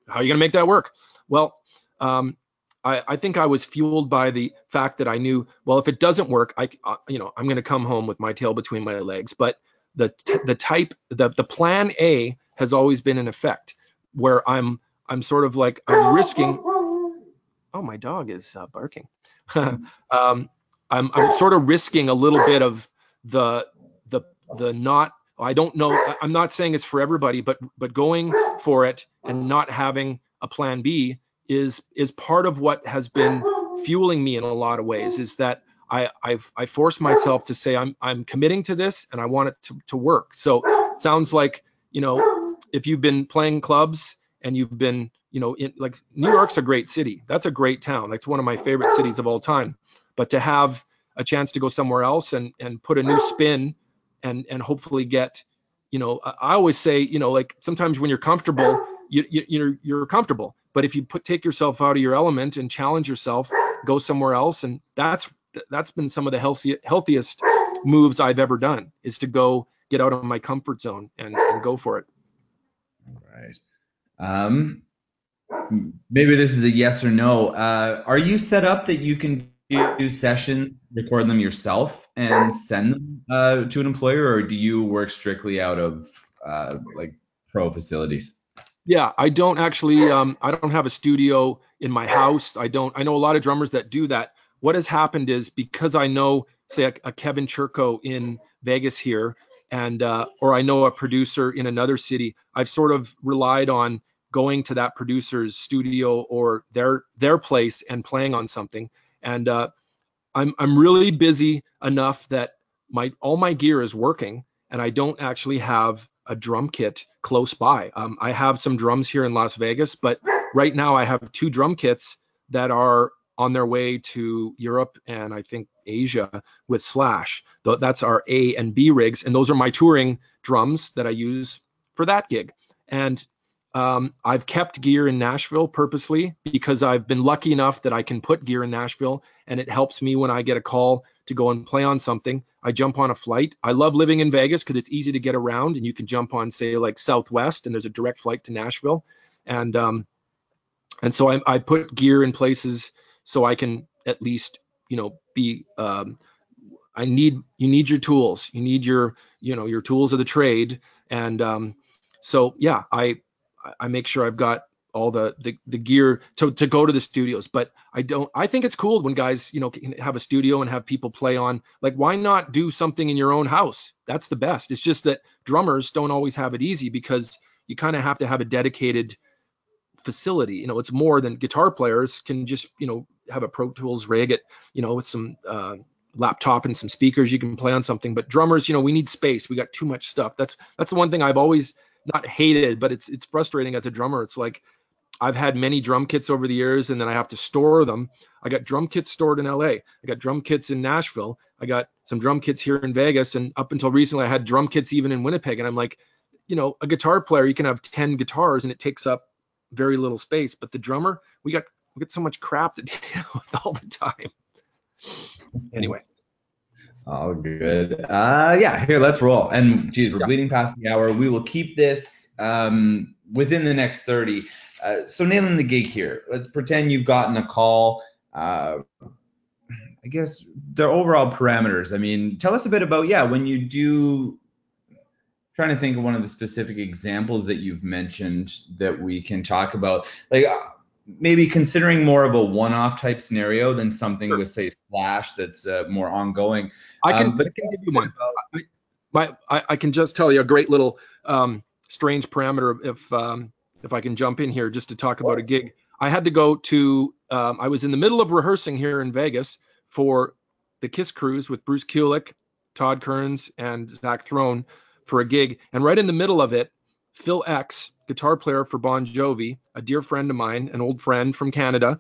going to make that work? Well, I think I was fueled by the fact that I knew, well, if it doesn't work, I'm going to come home with my tail between my legs. But the plan A has always been in effect, where I'm sort of like, I'm risking. Oh, my dog is barking. I'm sort of risking a little bit of the not. I don't know. I'm not saying it's for everybody, but going for it and not having a plan B is part of what has been fueling me in a lot of ways. Is that I force myself to say I'm committing to this and I want it to work. So it sounds like, if you've been playing clubs and you've been, like New York's a great city. That's a great town. That's one of my favorite cities of all time. But to have a chance to go somewhere else and put a new spin and hopefully get, I always say, like sometimes when you're comfortable, you're comfortable. But if you take yourself out of your element and challenge yourself, go somewhere else. And that's been some of the healthiest moves I've ever done, is to go get out of my comfort zone and go for it. All right. Maybe this is a yes or no. Are you set up that you can do sessions, record them yourself, and send them to an employer, or do you work strictly out of like pro facilities? Yeah, I don't actually. I don't have a studio in my house. I know a lot of drummers that do that. What has happened is, because I know, say, a Kevin Churko in Vegas here, and or I know a producer in another city, I've sort of relied on going to that producer's studio or their place and playing on something. And I'm really busy enough that all my gear is working, and I don't actually have a drum kit close by. I have some drums here in Las Vegas, but right now I have 2 drum kits that are on their way to Europe and I think Asia with Slash. That's our A and B rigs, and those are my touring drums that I use for that gig. And I've kept gear in Nashville purposely because I've been lucky enough that I can put gear in Nashville, and it helps me when I get a call to go and play on something. I jump on a flight. I love living in Vegas because it's easy to get around, and you can jump on, say, like Southwest, and there's a direct flight to Nashville. And so I put gear in places so I can at least, be. You need your tools. You need your tools of the trade, and so yeah, I make sure I've got all the gear to go to the studios. But I think it's cool when guys, can have a studio and have people play on. Like, why not do something in your own house? That's the best. It's just that drummers don't always have it easy because you kind of have to have a dedicated facility. It's more than guitar players can just, have a Pro Tools rig at, with some laptop and some speakers, you can play on something. But drummers, we need space. We got too much stuff. That's the one thing I've always not hated, but it's frustrating as a drummer. It's like I've had many drum kits over the years, and then I have to store them. I got drum kits stored in LA. I got drum kits in Nashville. I got some drum kits here in Vegas, and up until recently, I had drum kits even in Winnipeg. And I'm like, a guitar player, you can have 10 guitars, and it takes up very little space. But the drummer, we got so much crap to deal with all the time. Anyway. All good. Yeah, here, let's roll. And geez, we're bleeding past the hour. We will keep this within the next 30. So nailing the gig here. Let's pretend you've gotten a call. I guess the overall parameters. I mean, tell us a bit about, when you do, trying to think of one of the specific examples that you've mentioned that we can talk about. Like, maybe considering more of a one-off type scenario than something with, say, Splash that's more ongoing. I can give you one. I can just tell you a great little strange parameter if I can jump in here just to talk about a gig. I had to go to, I was in the middle of rehearsing here in Vegas for the Kiss Cruise with Bruce Kulick, Todd Kearns, and Zach Throne for a gig. And right in the middle of it, Phil X, guitar player for Bon Jovi, a dear friend of mine, an old friend from Canada,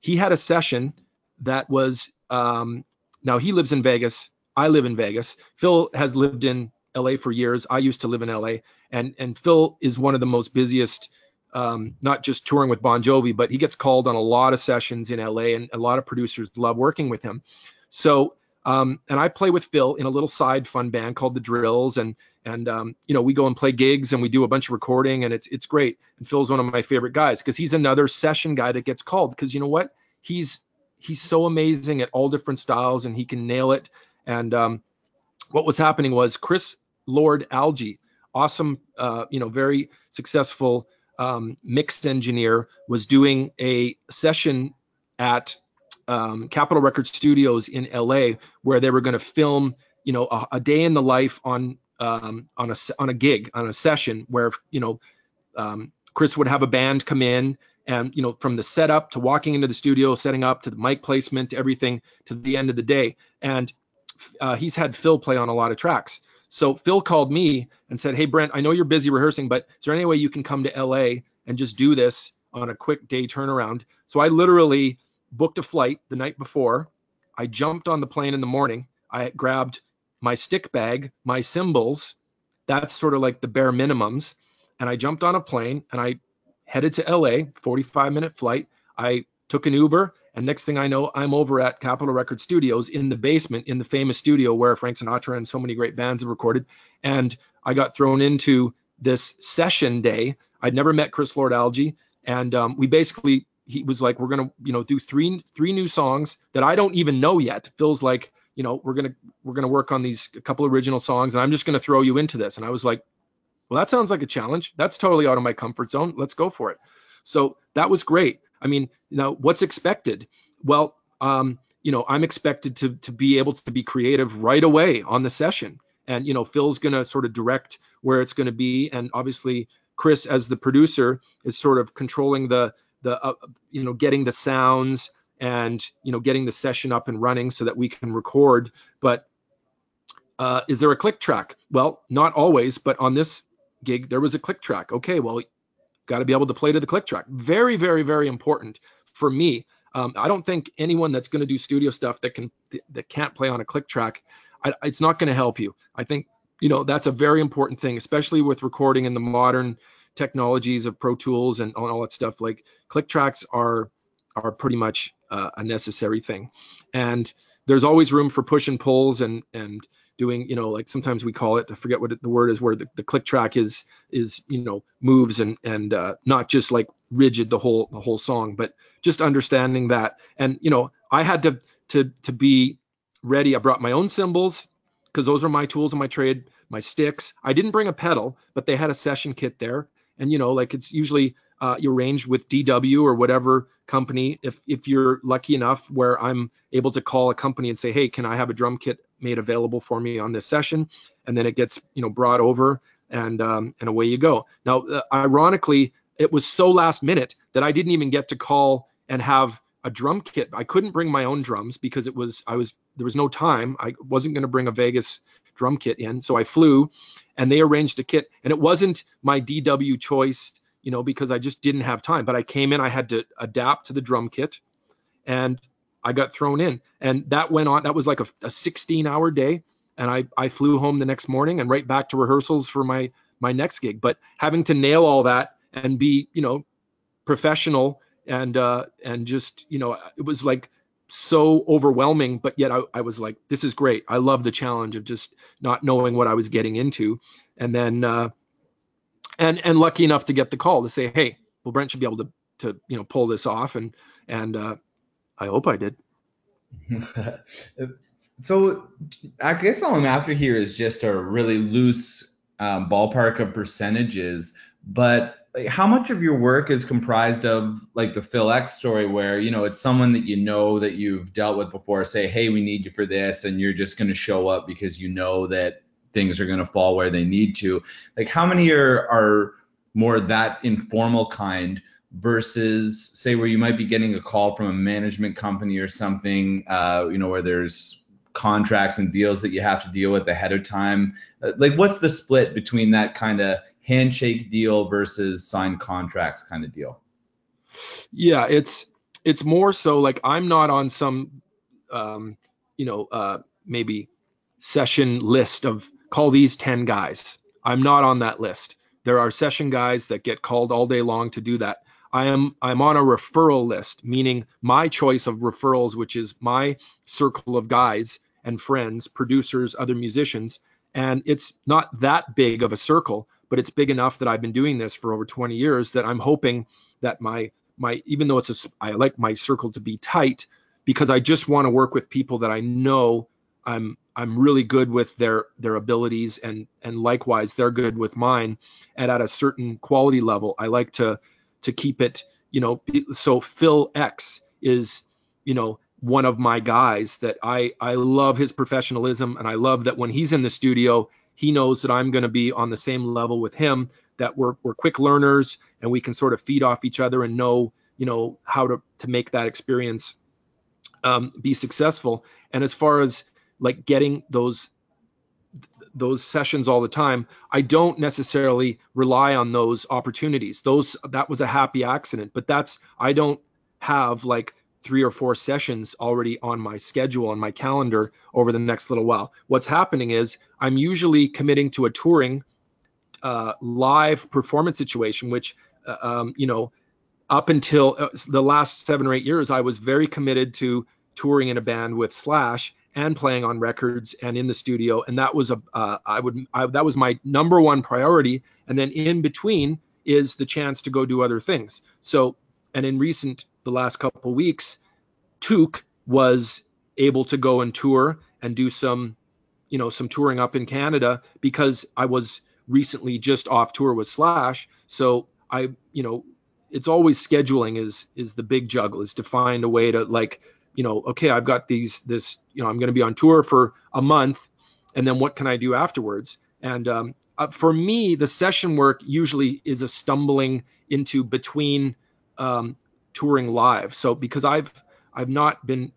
he had a session that was, now he lives in Vegas, I live in Vegas. Phil has lived in LA for years. I used to live in LA, and Phil is one of the most busiest, not just touring with Bon Jovi, but he gets called on a lot of sessions in LA, and a lot of producers love working with him. So, and I play with Phil in a little side fun band called The Drills, and we go and play gigs, and we do a bunch of recording, and it's great. And Phil's one of my favorite guys because he's another session guy that gets called because you know what? He's so amazing at all different styles, and he can nail it. And what was happening was Chris Lord Alge, awesome, very successful mixed engineer, was doing a session at Capitol Records Studios in LA where they were going to film, a day in the life on a gig, on a session where, Chris would have a band come in and, from the setup to walking into the studio, setting up to the mic placement, to everything to the end of the day. And he's had Phil play on a lot of tracks. So Phil called me and said, "Hey, Brent, I know you're busy rehearsing, but is there any way you can come to LA and just do this on a quick day turnaround?" So I literally booked a flight the night before. I jumped on the plane in the morning. I grabbed my stick bag, my cymbals. That's sort of like the bare minimums. And I jumped on a plane and I headed to LA, 45-minute flight. I took an Uber, and next thing I know, I'm over at Capitol Records Studios in the basement, in the famous studio where Frank Sinatra and so many great bands have recorded. And I got thrown into this session day. I'd never met Chris Lord Alge, and he was like, "We're gonna, do three new songs that I don't even know yet." Phil's like, we're gonna work on a couple original songs, and I'm just gonna throw you into this. And I was like, well, that sounds like a challenge. That's totally out of my comfort zone. Let's go for it. So that was great. I mean, now what's expected? Well, I'm expected to be able to be creative right away on the session. And, Phil's going to sort of direct where it's going to be. And obviously Chris, as the producer, is sort of controlling the getting the sounds and, getting the session up and running so that we can record. But is there a click track? Well, not always, but on this gig, there was a click track. Okay, well, got to be able to play to the click track. Very, very, very important for me. I don't think anyone that's going to do studio stuff that can't play on a click track, it's not going to help you. I think, that's a very important thing, especially with recording in the modern technologies of Pro Tools and all that stuff, like click tracks are pretty much a necessary thing. And there's always room for push and pulls and doing, like sometimes we call it, I forget what the word is, where the click track is moves and not just like rigid the whole song, but just understanding that. And I had to be ready. I brought my own cymbals because those are my tools in my trade, my sticks. I didn't bring a pedal, but they had a session kit there. And like it's usually you arrange with DW or whatever company, if you're lucky enough where I'm able to call a company and say, hey, can I have a drum kit made available for me on this session? And then it gets brought over and away you go. Now, ironically, it was so last minute that I didn't even get to call and have a drum kit. I couldn't bring my own drums because there was no time. I wasn't going to bring a Vegas drum kit in, so I flew, and they arranged a kit, and it wasn't my DW choice, because I just didn't have time. But I came in, I had to adapt to the drum kit, and I got thrown in, and that went on. That was like a 16-hour day, and I flew home the next morning and right back to rehearsals for my next gig. But having to nail all that and be professional and just it was like so overwhelming, but yet I was like, this is great. I love the challenge of just not knowing what I was getting into. And then and lucky enough to get the call to say, hey, well, Brent should be able to pull this off, and I hope I did. So I guess all I'm after here is just a really loose ballpark of percentages, but like, how much of your work is comprised of like the Phil X story where, it's someone that that you've dealt with before, say, hey, we need you for this, and you're just going to show up because that things are going to fall where they need to. Like, how many are more that informal kind versus, say, where you might be getting a call from a management company or something, where there's contracts and deals that you have to deal with ahead of time? Like, what's the split between that kind of handshake deal versus signed contracts kind of deal? Yeah, it's more so like I'm not on some maybe session list of call these 10 guys. I'm not on that list. There are session guys that get called all day long to do that. I'm on a referral list, meaning my choice of referrals, which is my circle of guys and friends, producers, other musicians. And it's not that big of a circle, but it's big enough that I've been doing this for over 20 years that I'm hoping that my even though I like my circle to be tight, because I just want to work with people that I know I'm really good with their abilities, and likewise they're good with mine. And at a certain quality level, I like to keep it, so Phil X is, one of my guys that I love his professionalism, and I love that when he's in the studio, he knows that I'm going to be on the same level with him, that we're quick learners and we can sort of feed off each other and know, how to make that experience be successful. And as far as like getting those sessions all the time, I don't necessarily rely on those opportunities. That was a happy accident, but I don't have like 3 or 4 sessions already on my schedule, on my calendar over the next little while. What's happening is I'm usually committing to a touring live performance situation, which, up until the last 7 or 8 years, I was very committed to touring in a band with Slash and playing on records and in the studio. And that was that was my number one priority. And then in between is the chance to go do other things. So, and in the last couple of weeks, Took was able to go and tour and do some touring up in Canada because I was recently just off tour with Slash. So it's always scheduling is the big juggle, is to find a way to okay, I've got this, I'm going to be on tour for a month, and then what can I do afterwards? And for me, the session work usually is a stumbling into between touring live. So because I've not been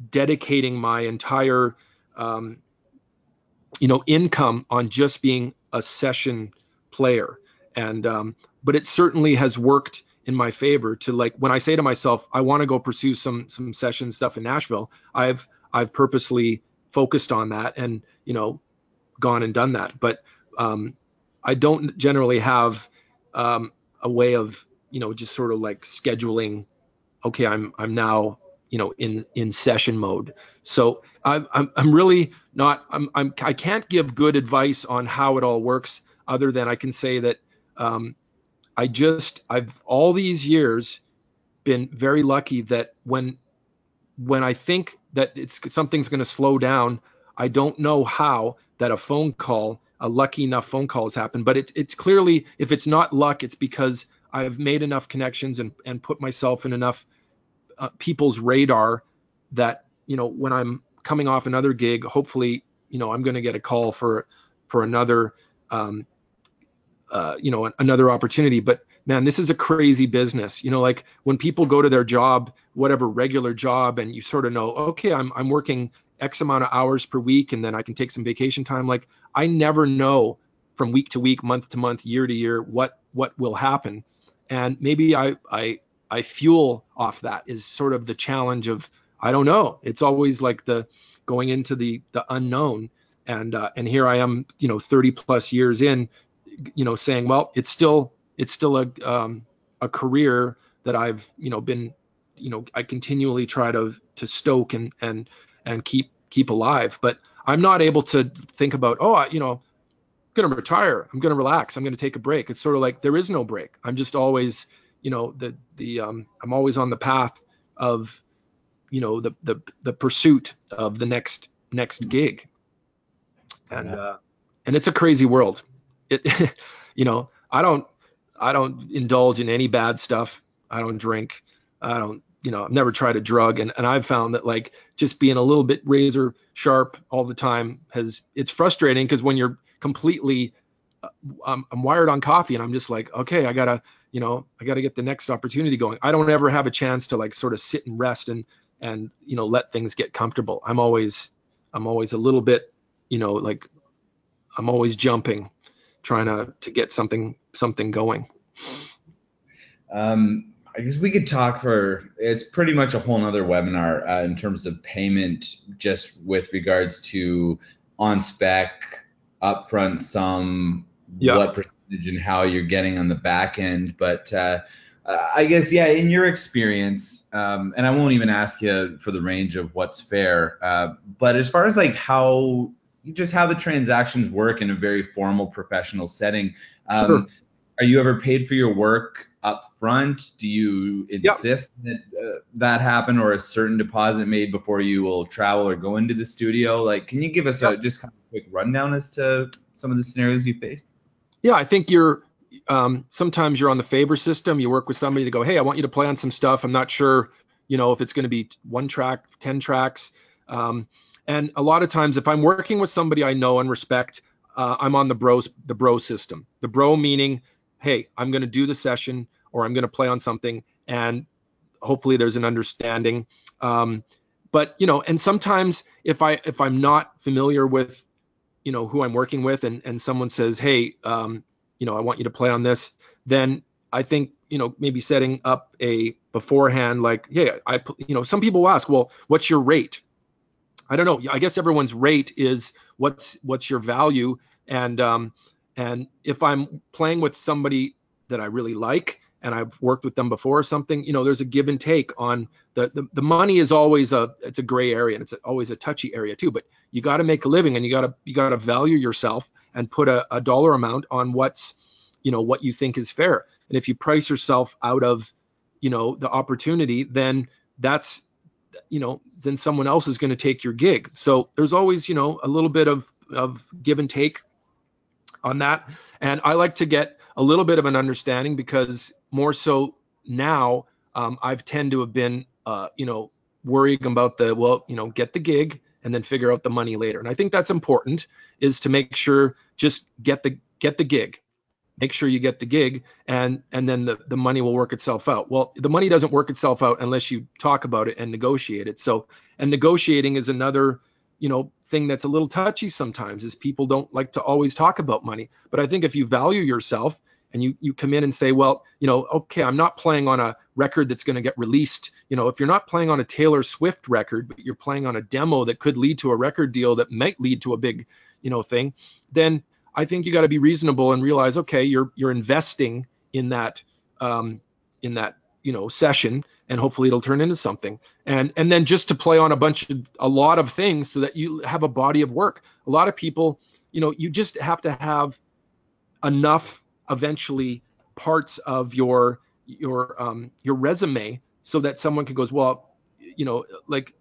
dedicating my entire income on just being a session player, and but it certainly has worked in my favor to, like, when I say to myself, I want to go pursue some session stuff in Nashville, I've purposely focused on that and, gone and done that. But I don't generally have a way of, just sort of like scheduling. Okay, I'm now, in session mode. So I'm really not, I can't give good advice on how it all works, other than I can say that I've all these years been very lucky that when I think that something's going to slow down, I don't know how that a lucky enough phone call has happened. But it's clearly, if it's not luck, it's because I've made enough connections and put myself in enough people's radar that, when I'm coming off another gig, hopefully, I'm going to get a call for another, another opportunity. But man, this is a crazy business. Like when people go to their job, whatever regular job, and you sort of know, okay, I'm working X amount of hours per week, and then I can take some vacation time. Like I never know from week to week, month to month, year to year, what will happen. And maybe I fuel off that is sort of the challenge of, I don't know. It's always like the going into the unknown. And here I am, 30 plus years in, saying, well, it's still a career that I've, been, I continually try to stoke and keep alive. But I'm not able to think about, I'm going to retire. I'm going to relax. I'm going to take a break. It's sort of like there is no break. I'm just always, I'm always on the path of, the pursuit of the next gig. And it's a crazy world. I don't indulge in any bad stuff. I don't drink. I've never tried a drug. And I've found that like just being a little bit razor sharp all the time it's frustrating, because when you're completely, I'm wired on coffee, and I'm just like, okay, I gotta get the next opportunity going. I don't ever have a chance to like sort of sit and rest and let things get comfortable. I'm always a little bit, like I'm always jumping, trying to get something going. I guess we could talk it's pretty much a whole nother webinar in terms of payment, just with regards to on spec, upfront sum, what percentage and how you're getting on the back end. But I guess, in your experience, and I won't even ask you for the range of what's fair, but as far as like how the transactions work in a very formal professional setting, Sure. Are you ever paid for your work up front? Do you insist that happen, or a certain deposit made before you will travel or go into the studio? Like, can you give us just kind of a quick rundown as to some of the scenarios you faced? Yeah, I think sometimes you're on the favor system. You work with somebody to go, hey, I want you to play on some stuff. I'm not sure, if it's going to be 1 track, 10 tracks. And a lot of times if I'm working with somebody I know and respect, I'm on the bro system. The bro meaning, hey, I'm going to do the session, or I'm going to play on something, and hopefully there's an understanding. But, and sometimes if I'm not familiar with, who I'm working with, and someone says, hey, I want you to play on this, then I think, maybe setting up a beforehand, like, yeah, some people will ask, well, what's your rate? I don't know. I guess everyone's rate is what's your value. And if I'm playing with somebody that I really like, and I've worked with them before or something, there's a give and take on the money is always it's a gray area, and it's always a touchy area too, but you got to make a living, and you got to value yourself and put a dollar amount on what you think is fair. And if you price yourself out of, the opportunity, then that's, then someone else is going to take your gig. So there's always, a little bit of give and take on that. And I like to get a little bit of an understanding, because more so now, I've tend to have been, worrying about get the gig and then figure out the money later. And I think that's important, is to make sure, just get the gig. Make sure you get the gig, and then the money will work itself out. Well, the money doesn't work itself out unless you talk about it and negotiate it. So, and negotiating is another, thing that's a little touchy sometimes, is people don't like to always talk about money. But I think if you value yourself and you come in and say, well, okay, I'm not playing on a record that's going to get released. If you're not playing on a Taylor Swift record, but you're playing on a demo that could lead to a record deal that might lead to a big, thing, then I think you got to be reasonable and realize, okay, you're investing in that in that session, and hopefully it'll turn into something. And then just to play on a lot of things so that you have a body of work. A lot of people, you just have to have enough eventually parts of your resume so that someone can goes, well, like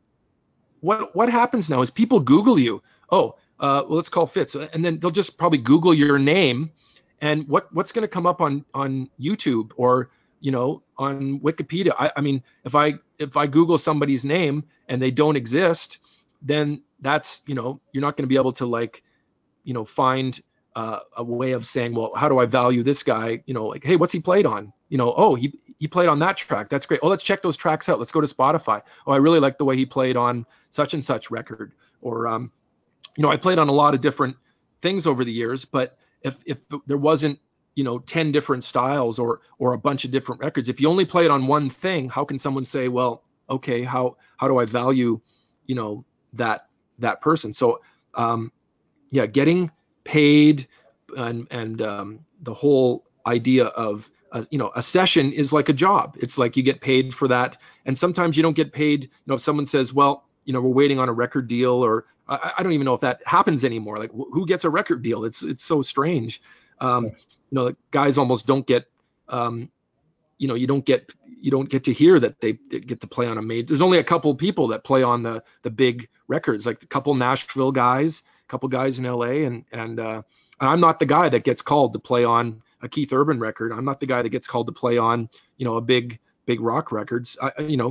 what happens now is people Google you. Oh, well, let's call Fitz, and then they'll just probably Google your name, and what's going to come up on YouTube or on Wikipedia. I mean, if I Google somebody's name and they don't exist, then that's you're not going to be able to find a way of saying, well, how do I value this guy? Like, hey, what's he played on? Oh, he played on that track. That's great. Oh, let's check those tracks out. Let's go to Spotify. Oh, I really like the way he played on such and such record. Or, I played on a lot of different things over the years, but if there wasn't, 10 different styles or a bunch of different records, if you only played on one thing, how can someone say, well, okay, how do I value, that person? So, yeah, getting paid and the whole idea of a session is like a job. It's like you get paid for that, and sometimes you don't get paid. If someone says, well, we're waiting on a record deal, or I don't even know if that happens anymore. Like, who gets a record deal? It's so strange. Guys almost don't get you don't get to hear that they get to play on a major. There's only a couple people that play on the big records, like a couple Nashville guys, a couple guys in LA, and I'm not the guy that gets called to play on a Keith Urban record. I'm not the guy that gets called to play on a big rock records.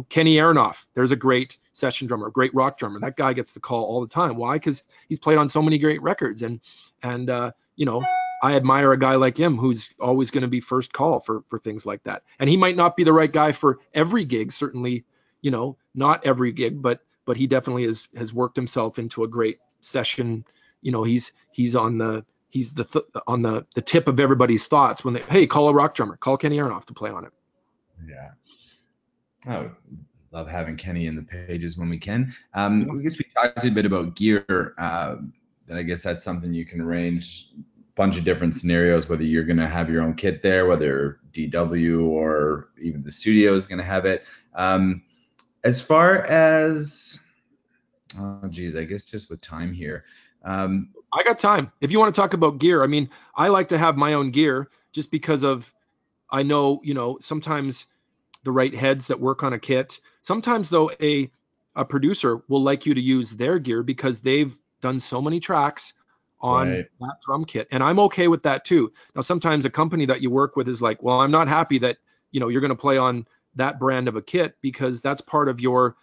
Kenny Aronoff, there's a great session drummer, great rock drummer. That guy gets the call all the time. Why? Because he's played on so many great records, and I admire a guy like him who's always going to be first call for things like that. And he might not be the right guy for every gig, certainly, not every gig, but he definitely has worked himself into a great session. He's on the tip of everybody's thoughts when hey, call a rock drummer, call Kenny Aronoff to play on it. Yeah. Oh, love having Kenny in the pages when we can. I guess we talked a bit about gear. And I guess that's something you can arrange bunch of different scenarios, whether you're going to have your own kit there, whether DW or even the studio is going to have it. As far as, I guess just with time here. I got time. If you want to talk about gear, I mean, I like to have my own gear just because I know, sometimes the right heads that work on a kit. Sometimes though, a producer will like you to use their gear because they've done so many tracks on that drum kit. And I'm okay with that too. Now, sometimes a company that you work with is like, well, I'm not happy that, you're going to play on that brand of a kit, because that's part of your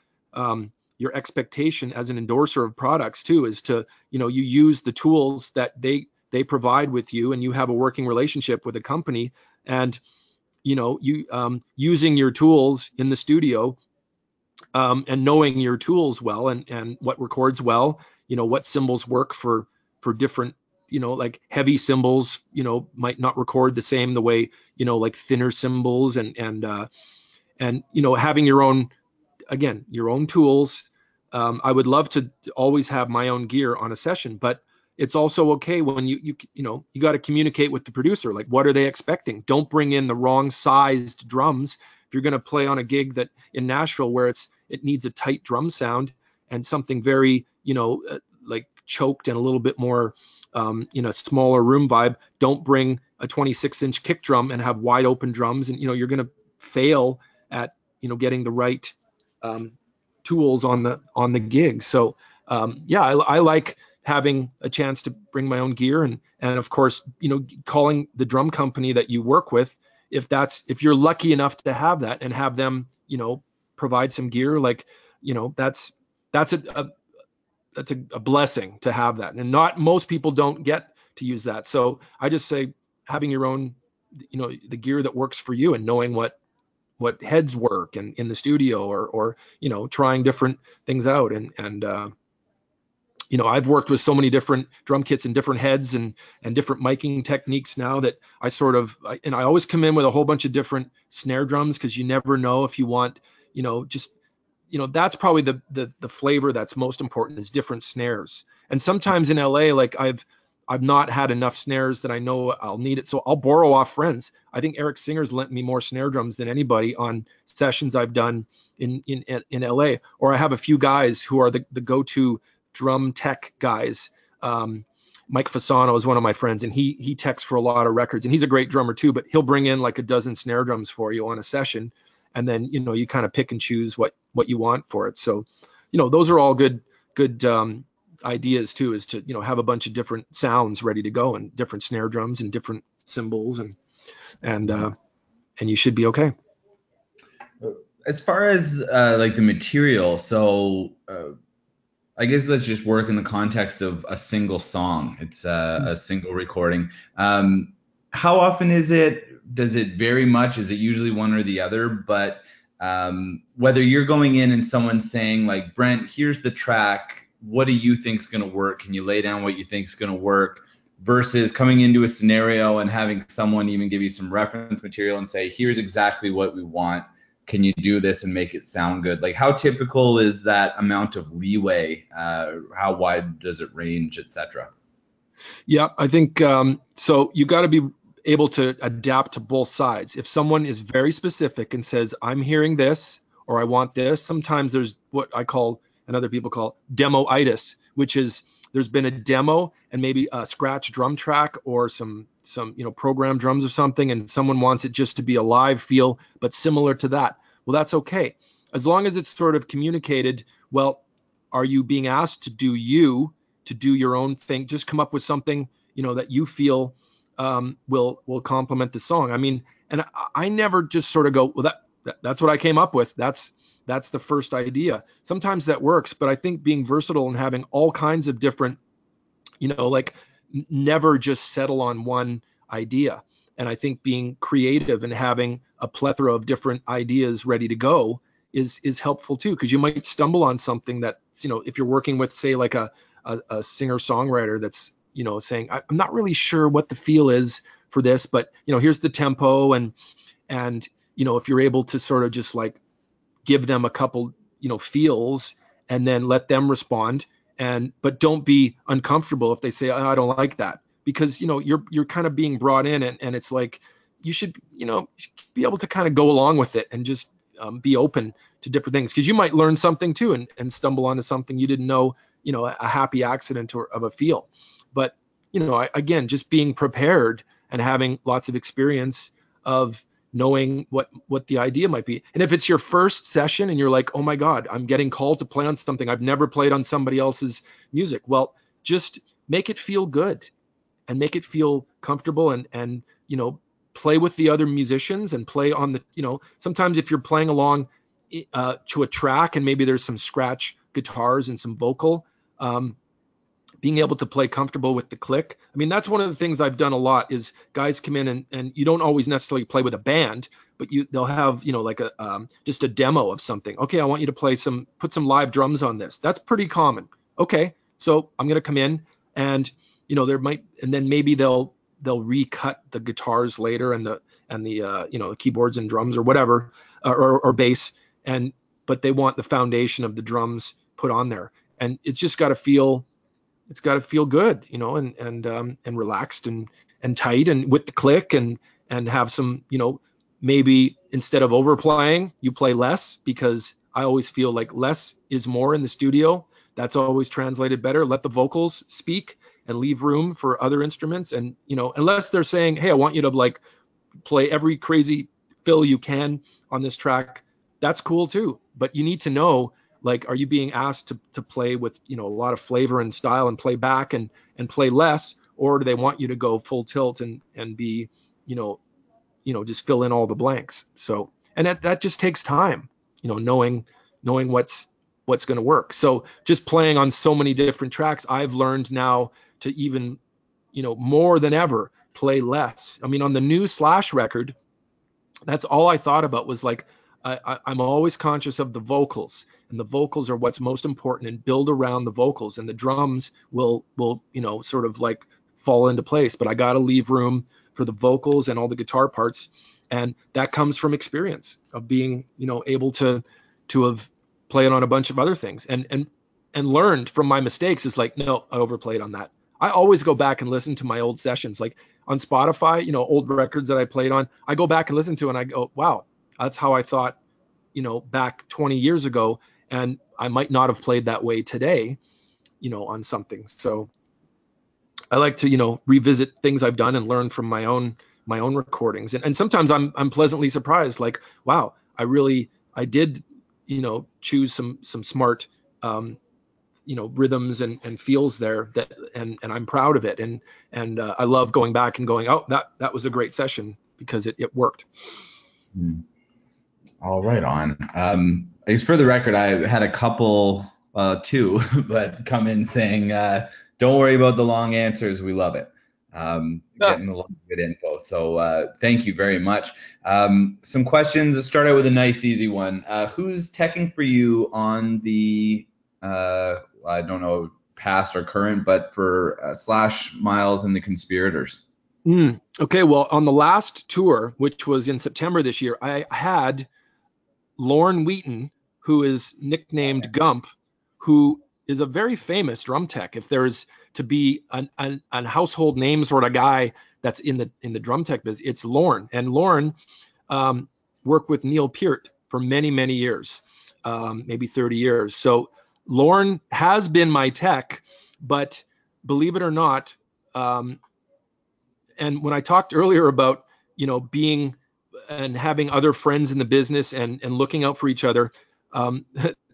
expectation as an endorser of products too, is to, you use the tools that they provide with you, and you have a working relationship with a company, and, using your tools in the studio, and knowing your tools well, and what records well, what cymbals work for different, like heavy cymbals, might not record the same the way, like thinner cymbals, and having your own tools. I would love to always have my own gear on a session, but it's also okay when you got to communicate with the producer. Like, what are they expecting? Don't bring in the wrong sized drums. If you're going to play on a gig that in Nashville where it needs a tight drum sound and something very, like choked and a little bit more, smaller room vibe, don't bring a 26-inch kick drum and have wide open drums, and you're going to fail at getting the right tools on the gig. So I like having a chance to bring my own gear, and of course, calling the drum company that you work with, if you're lucky enough to have that and have them provide some gear, like that's a blessing to have that, and not most people don't get to use that. So I just say having your own, the gear that works for you, and knowing what heads work and in the studio, or trying different things out. And I've worked with so many different drum kits and different heads and different miking techniques now that I always come in with a whole bunch of different snare drums, because you never know if you want, that's probably the flavor that's most important, is different snares. And sometimes in LA, like I've I've not had enough snares that I know I'll need it. So I'll borrow off friends. I think Eric Singer's lent me more snare drums than anybody on sessions I've done in LA. Or I have a few guys who are the go-to drum tech guys. Mike Fasano is one of my friends, and he techs for a lot of records, and he's a great drummer too, but he'll bring in like a dozen snare drums for you on a session. And then, you kind of pick and choose what you want for it. So, those are all good ideas too, is to, have a bunch of different sounds ready to go, and different snare drums and different cymbals, and you should be okay. As far as like the material, so I guess let's just work in the context of a single song. It's a single recording. How often is it? Does it vary much? Is it usually one or the other? But whether you're going in and someone's saying like, Brent, here's the track, what do you think's going to work? Can you lay down what you think's going to work? Versus coming into a scenario and having someone even give you some reference material and say, here's exactly what we want. Can you do this and make it sound good? Like, how typical is that amount of leeway? How wide does it range, etc.? Yeah, I think so. You got to be able to adapt to both sides. If someone is very specific and says, I'm hearing this, or I want this, sometimes there's what I call, and other people call, demo-itis, which is there's been a demo and maybe a scratch drum track or some program drums or something, and someone wants it just to be a live feel, but similar to that. Well, that's okay. As long as it's sort of communicated, well, are you being asked to do your own thing? Just come up with something, that you feel will complement the song. I mean, and I never just sort of go, well, that's what I came up with. That's the first idea. Sometimes that works, but I think being versatile and having all kinds of different, like never just settle on one idea. And I think being creative and having a plethora of different ideas ready to go is helpful too, because you might stumble on something that, if you're working with, say, like a singer-songwriter that's, saying, I'm not really sure what the feel is for this, but, here's the tempo. And if you're able to sort of just like give them a couple, feels, and then let them respond, but don't be uncomfortable if they say, I don't like that, because, you're kind of being brought in, and it's like, you should be able to kind of go along with it and just be open to different things, because you might learn something too, and stumble onto something you didn't know, a happy accident of a feel. But, again, just being prepared and having lots of experience of knowing what the idea might be. And if it's your first session and you're like, oh my God, I'm getting called to play on something I've never played on somebody else's music, well, just make it feel good and make it feel comfortable, and play with the other musicians and play on the, sometimes if you're playing along to a track and maybe there's some scratch guitars and some vocal, being able to play comfortable with the click. I mean, that's one of the things I've done a lot, is guys come in and you don't always necessarily play with a band, but they'll have, like just a demo of something. Okay, I want you to put some live drums on this. That's pretty common. Okay, so I'm going to come in, and, and then maybe they'll recut the guitars later, and the keyboards and drums or whatever, or bass, but they want the foundation of the drums put on there. And it's just got to feel good, and relaxed and tight, and with the click, and have some, maybe instead of overplaying, you play less, because I always feel like less is more in the studio. That's always translated better. Let the vocals speak and leave room for other instruments. And, unless they're saying, hey, I want you to like play every crazy fill you can on this track, that's cool too. But you need to know, like, are you being asked to play with, a lot of flavor and style, and play back and play less, or do they want you to go full tilt and be, just fill in all the blanks? So, and that just takes time, knowing what's going to work. So just playing on so many different tracks, I've learned now to even, more than ever, play less. I mean, on the new Slash record, that's all I thought about, was like, I'm always conscious of the vocals, and the vocals are what's most important, and build around the vocals, and the drums will sort of like fall into place. But I got to leave room for the vocals and all the guitar parts, and that comes from experience of being able to have played on a bunch of other things, and learned from my mistakes. Is like, no, I overplayed on that. I always go back and listen to my old sessions, like on Spotify, old records that I played on. I go back and listen to, and I go, wow, that's how I thought, back 20 years ago, and I might not have played that way today, on something. So I like to, revisit things I've done and learn from my own recordings. And sometimes I'm pleasantly surprised, like, wow, I did, choose some smart, rhythms and feels there, and I'm proud of it. And I love going back and going, oh, that was a great session because it worked. All right on. I guess for the record, I had a couple, two, but come in saying, don't worry about the long answers. We love it. Getting a lot of good info. So thank you very much. Some questions. Let's start out with a nice, easy one. Who's teching for you on the, I don't know, past or current, but for Slash, Miles, and the Conspirators? Okay, well, on the last tour, which was in September this year, I had Lorne Wheaton, who is nicknamed Gump, who is a very famous drum tech. If there's to be an household name sort of guy that's in the drum tech business, it's Lorne. And Lorne worked with Neil Peart for many, many years, maybe 30 years. So Lorne has been my tech, but believe it or not, and when I talked earlier about, being and having other friends in the business and looking out for each other,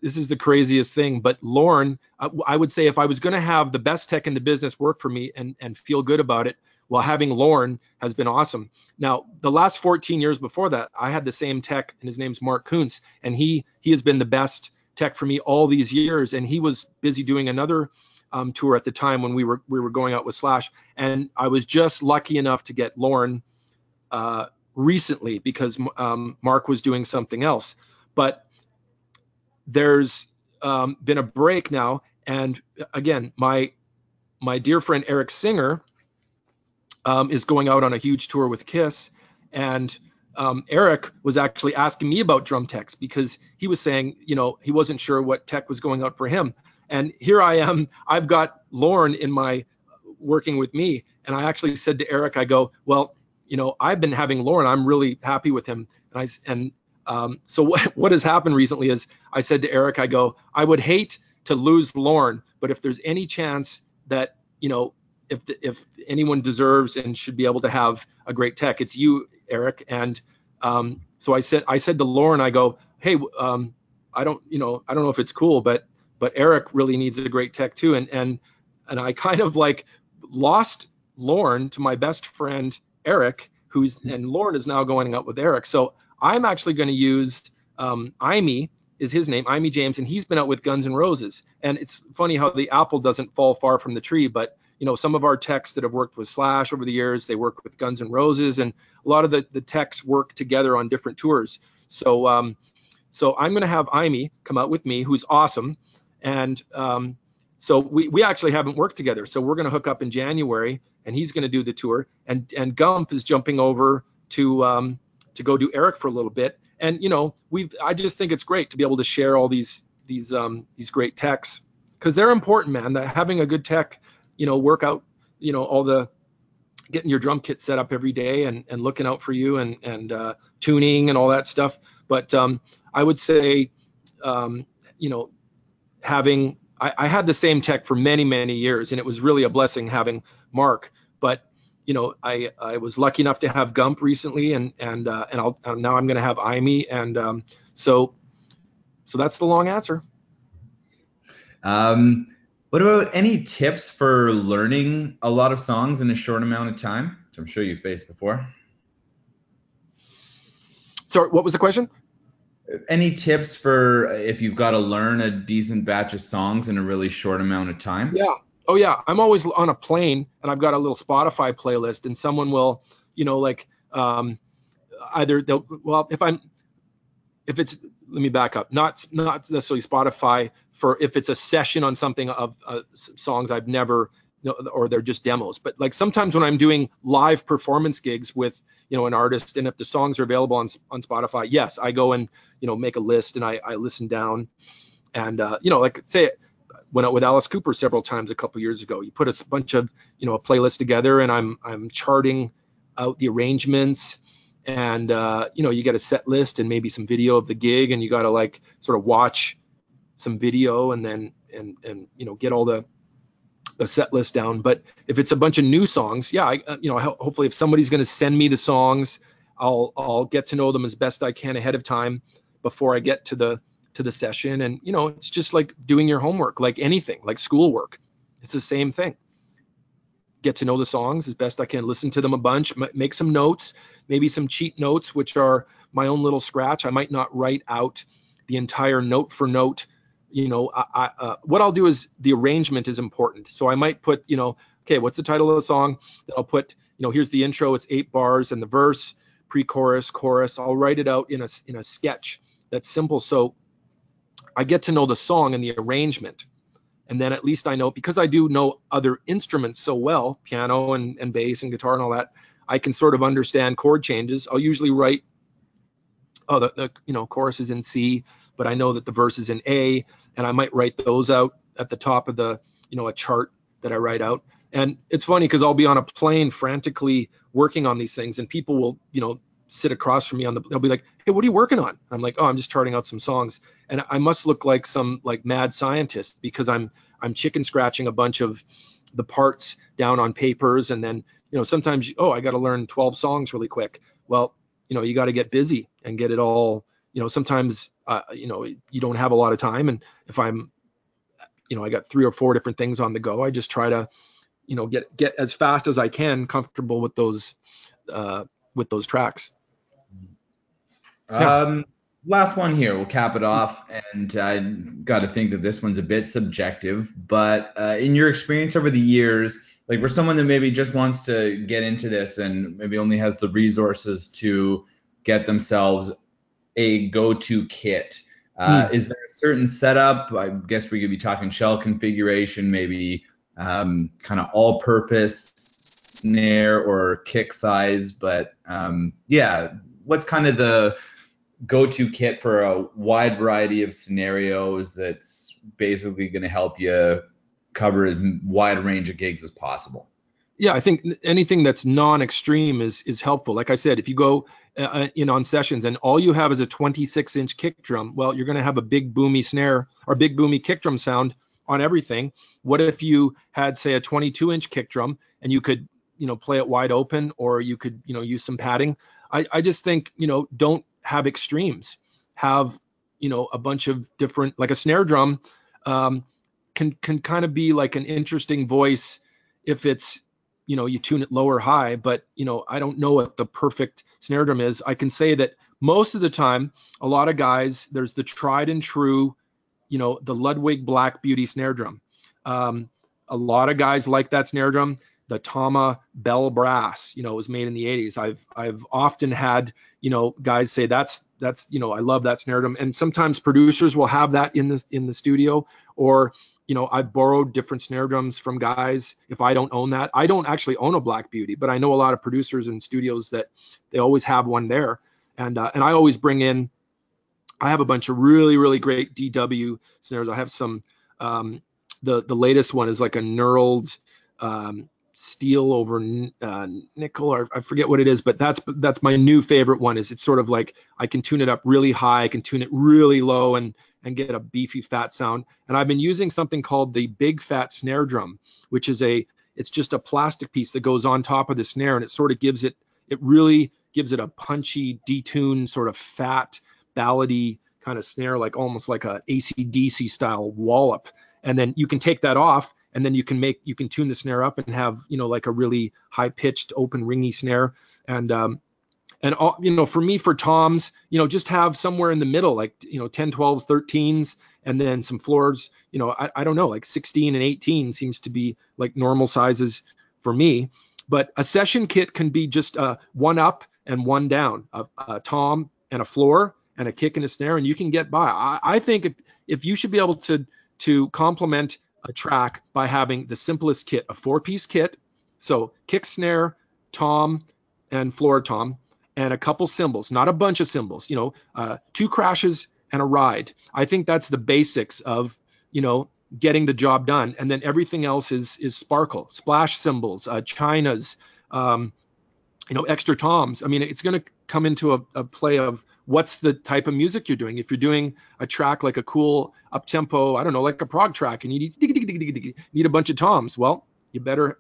this is the craziest thing. But Lorne, I would say if I was going to have the best tech in the business work for me and feel good about it, well, having Lorne has been awesome. Now, the last 14 years before that, I had the same tech, and his name's Mark Kuntz, and he has been the best tech for me all these years. And he was busy doing another tour at the time when we were going out with Slash, and I was just lucky enough to get Lorne recently because Mark was doing something else. But there's been a break now, and again, my dear friend Eric Singer is going out on a huge tour with Kiss, and Eric was actually asking me about drum techs because he was saying, he wasn't sure what tech was going out for him. And here I am, I've got Lorne in my working with me. And I actually said to Eric, I go, well, I've been having Lorne, I'm really happy with him. So what has happened recently is I said to Eric, I go, I would hate to lose Lorne, but if there's any chance that, if anyone deserves and should be able to have a great tech, it's you, Eric. And so I said to Lorne, I go, hey, I don't know if it's cool, but Eric really needs a great tech too. And I kind of like lost Lorne to my best friend, Eric, and Lorne is now going out with Eric. So I'm actually going to use Imee is his name, Imee James, and he's been out with Guns N' Roses. And it's funny how the apple doesn't fall far from the tree, but some of our techs that have worked with Slash over the years, they work with Guns N' Roses, and a lot of the techs work together on different tours. So I'm going to have Imee come out with me, who's awesome. And so we actually haven't worked together. So we're going to hook up in January, and he's going to do the tour. And Gump is jumping over to go do Eric for a little bit. And I just think it's great to be able to share all these great techs, because they're important, man. That having a good tech, work out, all the getting your drum kit set up every day and looking out for you and tuning and all that stuff. But I would say, having I had the same tech for many, many years, and it was really a blessing having Mark. But I was lucky enough to have Gump recently, and now I'm going to have Imee, and so that's the long answer. What about any tips for learning a lot of songs in a short amount of time, which I'm sure you've faced before? Sorry, what was the question? Any tips for if you've got to learn a decent batch of songs in a really short amount of time? Yeah. Oh yeah. I'm always on a plane, and I've got a little Spotify playlist, and someone will, either they'll, well, if it's, let me back up, not necessarily Spotify, for if it's a session on something of songs I've never, or they're just demos. But like sometimes when I'm doing live performance gigs with, an artist, and if the songs are available on Spotify, yes, I go and, make a list, and I listen down, and, like say went out with Alice Cooper several times a couple years ago. You put a bunch of, a playlist together, and I'm charting out the arrangements, and you get a set list and maybe some video of the gig, and you got to like sort of watch some video and then and get all the set list down. But if it's a bunch of new songs, yeah, hopefully if somebody's going to send me the songs, I'll get to know them as best I can ahead of time before I get to the session. And it's just like doing your homework, like anything, like schoolwork. It's the same thing. Get to know the songs as best I can, listen to them a bunch, make some notes, maybe some cheat notes, which are my own little scratch. I might not write out the entire note for note. What I'll do is the arrangement is important. So I might put, okay, what's the title of the song? Then I'll put, here's the intro. It's 8 bars and the verse, pre-chorus, chorus. I'll write it out in a sketch that's simple. So I get to know the song and the arrangement. And then at least I know, because I do know other instruments so well, piano and bass and guitar and all that, I can sort of understand chord changes. I'll usually write, the chorus is in C, but I know that the verse is in A, and I might write those out at the top of a chart that I write out. And it's funny because I'll be on a plane frantically working on these things, and people will, sit across from me they'll be like, hey, what are you working on? And I'm like, oh, I'm just charting out some songs. And I must look like some like mad scientist because I'm chicken scratching a bunch of the parts down on papers. And then, sometimes, I got to learn 12 songs really quick. Well, you got to get busy and get it all, sometimes, you don't have a lot of time. And if I'm, I got 3 or 4 different things on the go, I just try to, get as fast as I can comfortable with those tracks. Last one here, we'll cap it off, and I got to think that this one's a bit subjective, but in your experience over the years, like for someone that maybe just wants to get into this and maybe only has the resources to get themselves a go-to kit, is there a certain setup? I guess we could be talking shell configuration, maybe kind of all-purpose snare or kick size, but what's kind of the go-to kit for a wide variety of scenarios that's basically going to help you cover as wide a range of gigs as possible? Yeah, I think anything that's non-extreme is helpful. Like I said, if you go in on sessions and all you have is a 26-inch kick drum, well, you're going to have a big boomy snare or big boomy kick drum sound on everything. What if you had, say, a 22-inch kick drum and you could, play it wide open, or you could, use some padding? I just think, don't have extremes. Have, a bunch of different, like a snare drum can kind of be like an interesting voice if it's, you tune it low or high, but, I don't know what the perfect snare drum is. I can say that most of the time, a lot of guys, there's the tried and true, the Ludwig Black Beauty snare drum. A lot of guys like that snare drum. The Tama Bell Brass, was made in the 80s. I've often had, guys say that's, I love that snare drum. And sometimes producers will have that in the studio, or, I've borrowed different snare drums from guys if I don't own that. I don't actually own a Black Beauty, but I know a lot of producers and studios that they always have one there. And I always bring in, I have a bunch of really, really great DW snares. I have some, the latest one is like a knurled, steel over nickel, or I forget what it is, but that's my new favorite one. Is it's sort of like I can tune it up really high, I can tune it really low, and get a beefy fat sound. And I've been using something called the Big Fat Snare Drum, which is it's just a plastic piece that goes on top of the snare, and it sort of really gives it a punchy, detuned, sort of fat, ballady kind of snare, like almost like a AC/DC style wallop. And then you can take that off, and then you can tune the snare up and have, like a really high pitched open ringy snare. And all, for me, for toms, just have somewhere in the middle, like, 10, 12s, 13s, and then some floors, I don't know, like 16 and 18 seems to be like normal sizes for me. But a session kit can be just one up and one down, a tom and a floor and a kick and a snare, and you can get by. I think if you should be able to complement a track by having the simplest kit, a 4-piece kit, so kick, snare, tom, and floor tom, and a couple cymbals, not a bunch of cymbals, 2 crashes and a ride. I think that's the basics of, getting the job done, and then everything else is sparkle, splash cymbals, chinas, extra toms. I mean, it's going to come into a play of what's the type of music you're doing. If you're doing a track like a cool up tempo, I don't know, like a prog track, and you need a bunch of toms, well, you better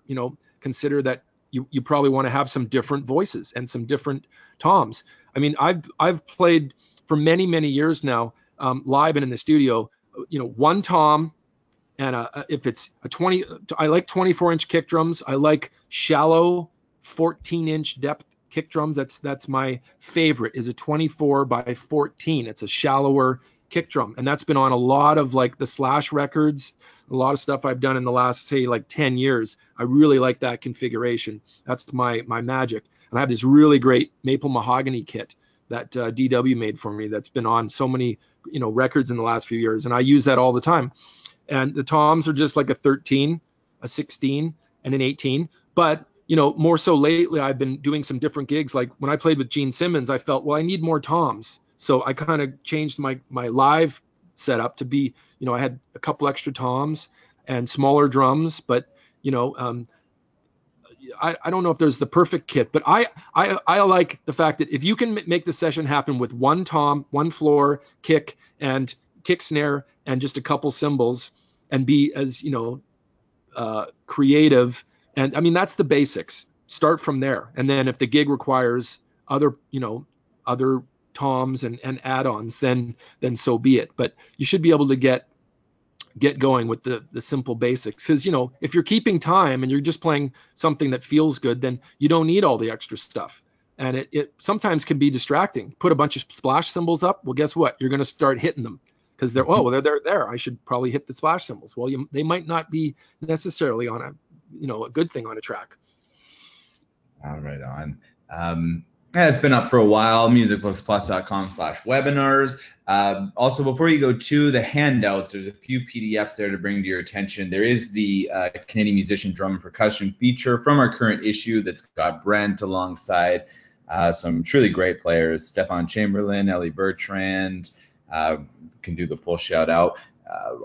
consider that you probably want to have some different voices and some different toms. I mean, I've played for many years now, live and in the studio, one tom. And if it's a 20, I like 24-inch kick drums. I like shallow 14-inch depth kick drums. That's my favorite, is a 24 by 14. It's a shallower kick drum. And that's been on a lot of like the Slash records, a lot of stuff I've done in the last, say, like 10 years. I really like that configuration. That's my magic. And I have this really great maple mahogany kit that DW made for me that's been on so many, records in the last few years. And I use that all the time. And the toms are just like a 13, a 16, and an 18. But, more so lately, I've been doing some different gigs. Like when I played with Gene Simmons, I felt, well, I need more toms. So I kind of changed my live setup to be, I had a couple extra toms and smaller drums. But, I don't know if there's the perfect kit. But I like the fact that if you can make the session happen with one tom, one floor, kick, and kick snare, and just a couple cymbals, and be as creative, and I mean that's the basics. Start from there, and then if the gig requires other toms and add-ons, then so be it. But you should be able to get going with the simple basics, because if you're keeping time and you're just playing something that feels good, then you don't need all the extra stuff. And it sometimes can be distracting. Put a bunch of splash cymbals up. Well, guess what? You're going to start hitting them. Because they're there. I should probably hit the splash cymbals. Well, they might not be necessarily on a good thing on a track. All right on. It's been up for a while. musicbooksplus.com/webinars. Also, before you go to the handouts, there's a few PDFs there to bring to your attention. There is the Canadian Musician Drum and Percussion feature from our current issue that's got Brent alongside some truly great players: Stefan Chamberlain, Ellie Bertrand. Can do the full shout out.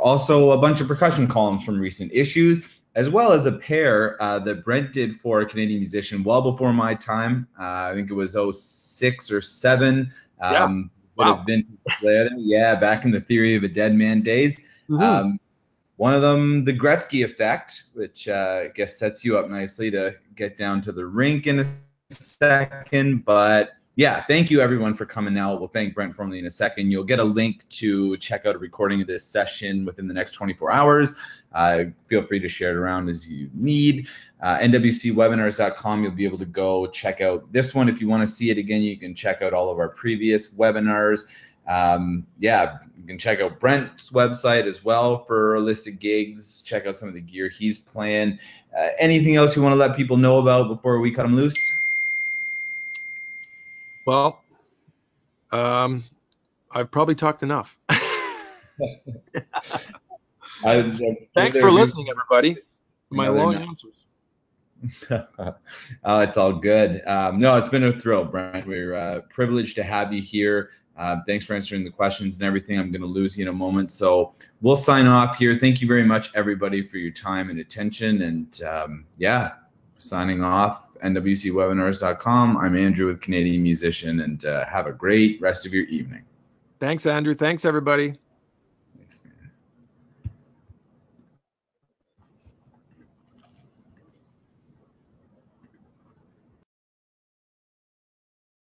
Also a bunch of percussion columns from recent issues, as well as a pair that Brent did for a Canadian Musician well before my time. I think it was 06 or 07. Wow. Yeah, back in the Theory of a Deadman days. Mm-hmm. One of them, the Gretzky effect, which I guess sets you up nicely to get down to the rink in a second. But yeah, thank you everyone for coming out. We'll thank Brent formally in a second. You'll get a link to check out a recording of this session within the next 24 hours. Feel free to share it around as you need. NWCWebinars.com, you'll be able to go check out this one. If you want to see it again, you can check out all of our previous webinars. You can check out Brent's website as well for a list of gigs. Check out some of the gear he's playing. Anything else you want to let people know about before we cut them loose? Well, I've probably talked enough. Thanks for listening, everybody. My long answers. Oh, it's all good. No, it's been a thrill, Brent. We're privileged to have you here. Thanks for answering the questions and everything. I'm going to lose you in a moment, so we'll sign off here. Thank you very much, everybody, for your time and attention. And signing off. NWCWebinars.com. I'm Andrew with Canadian Musician, and have a great rest of your evening. Thanks, Andrew. Thanks, everybody.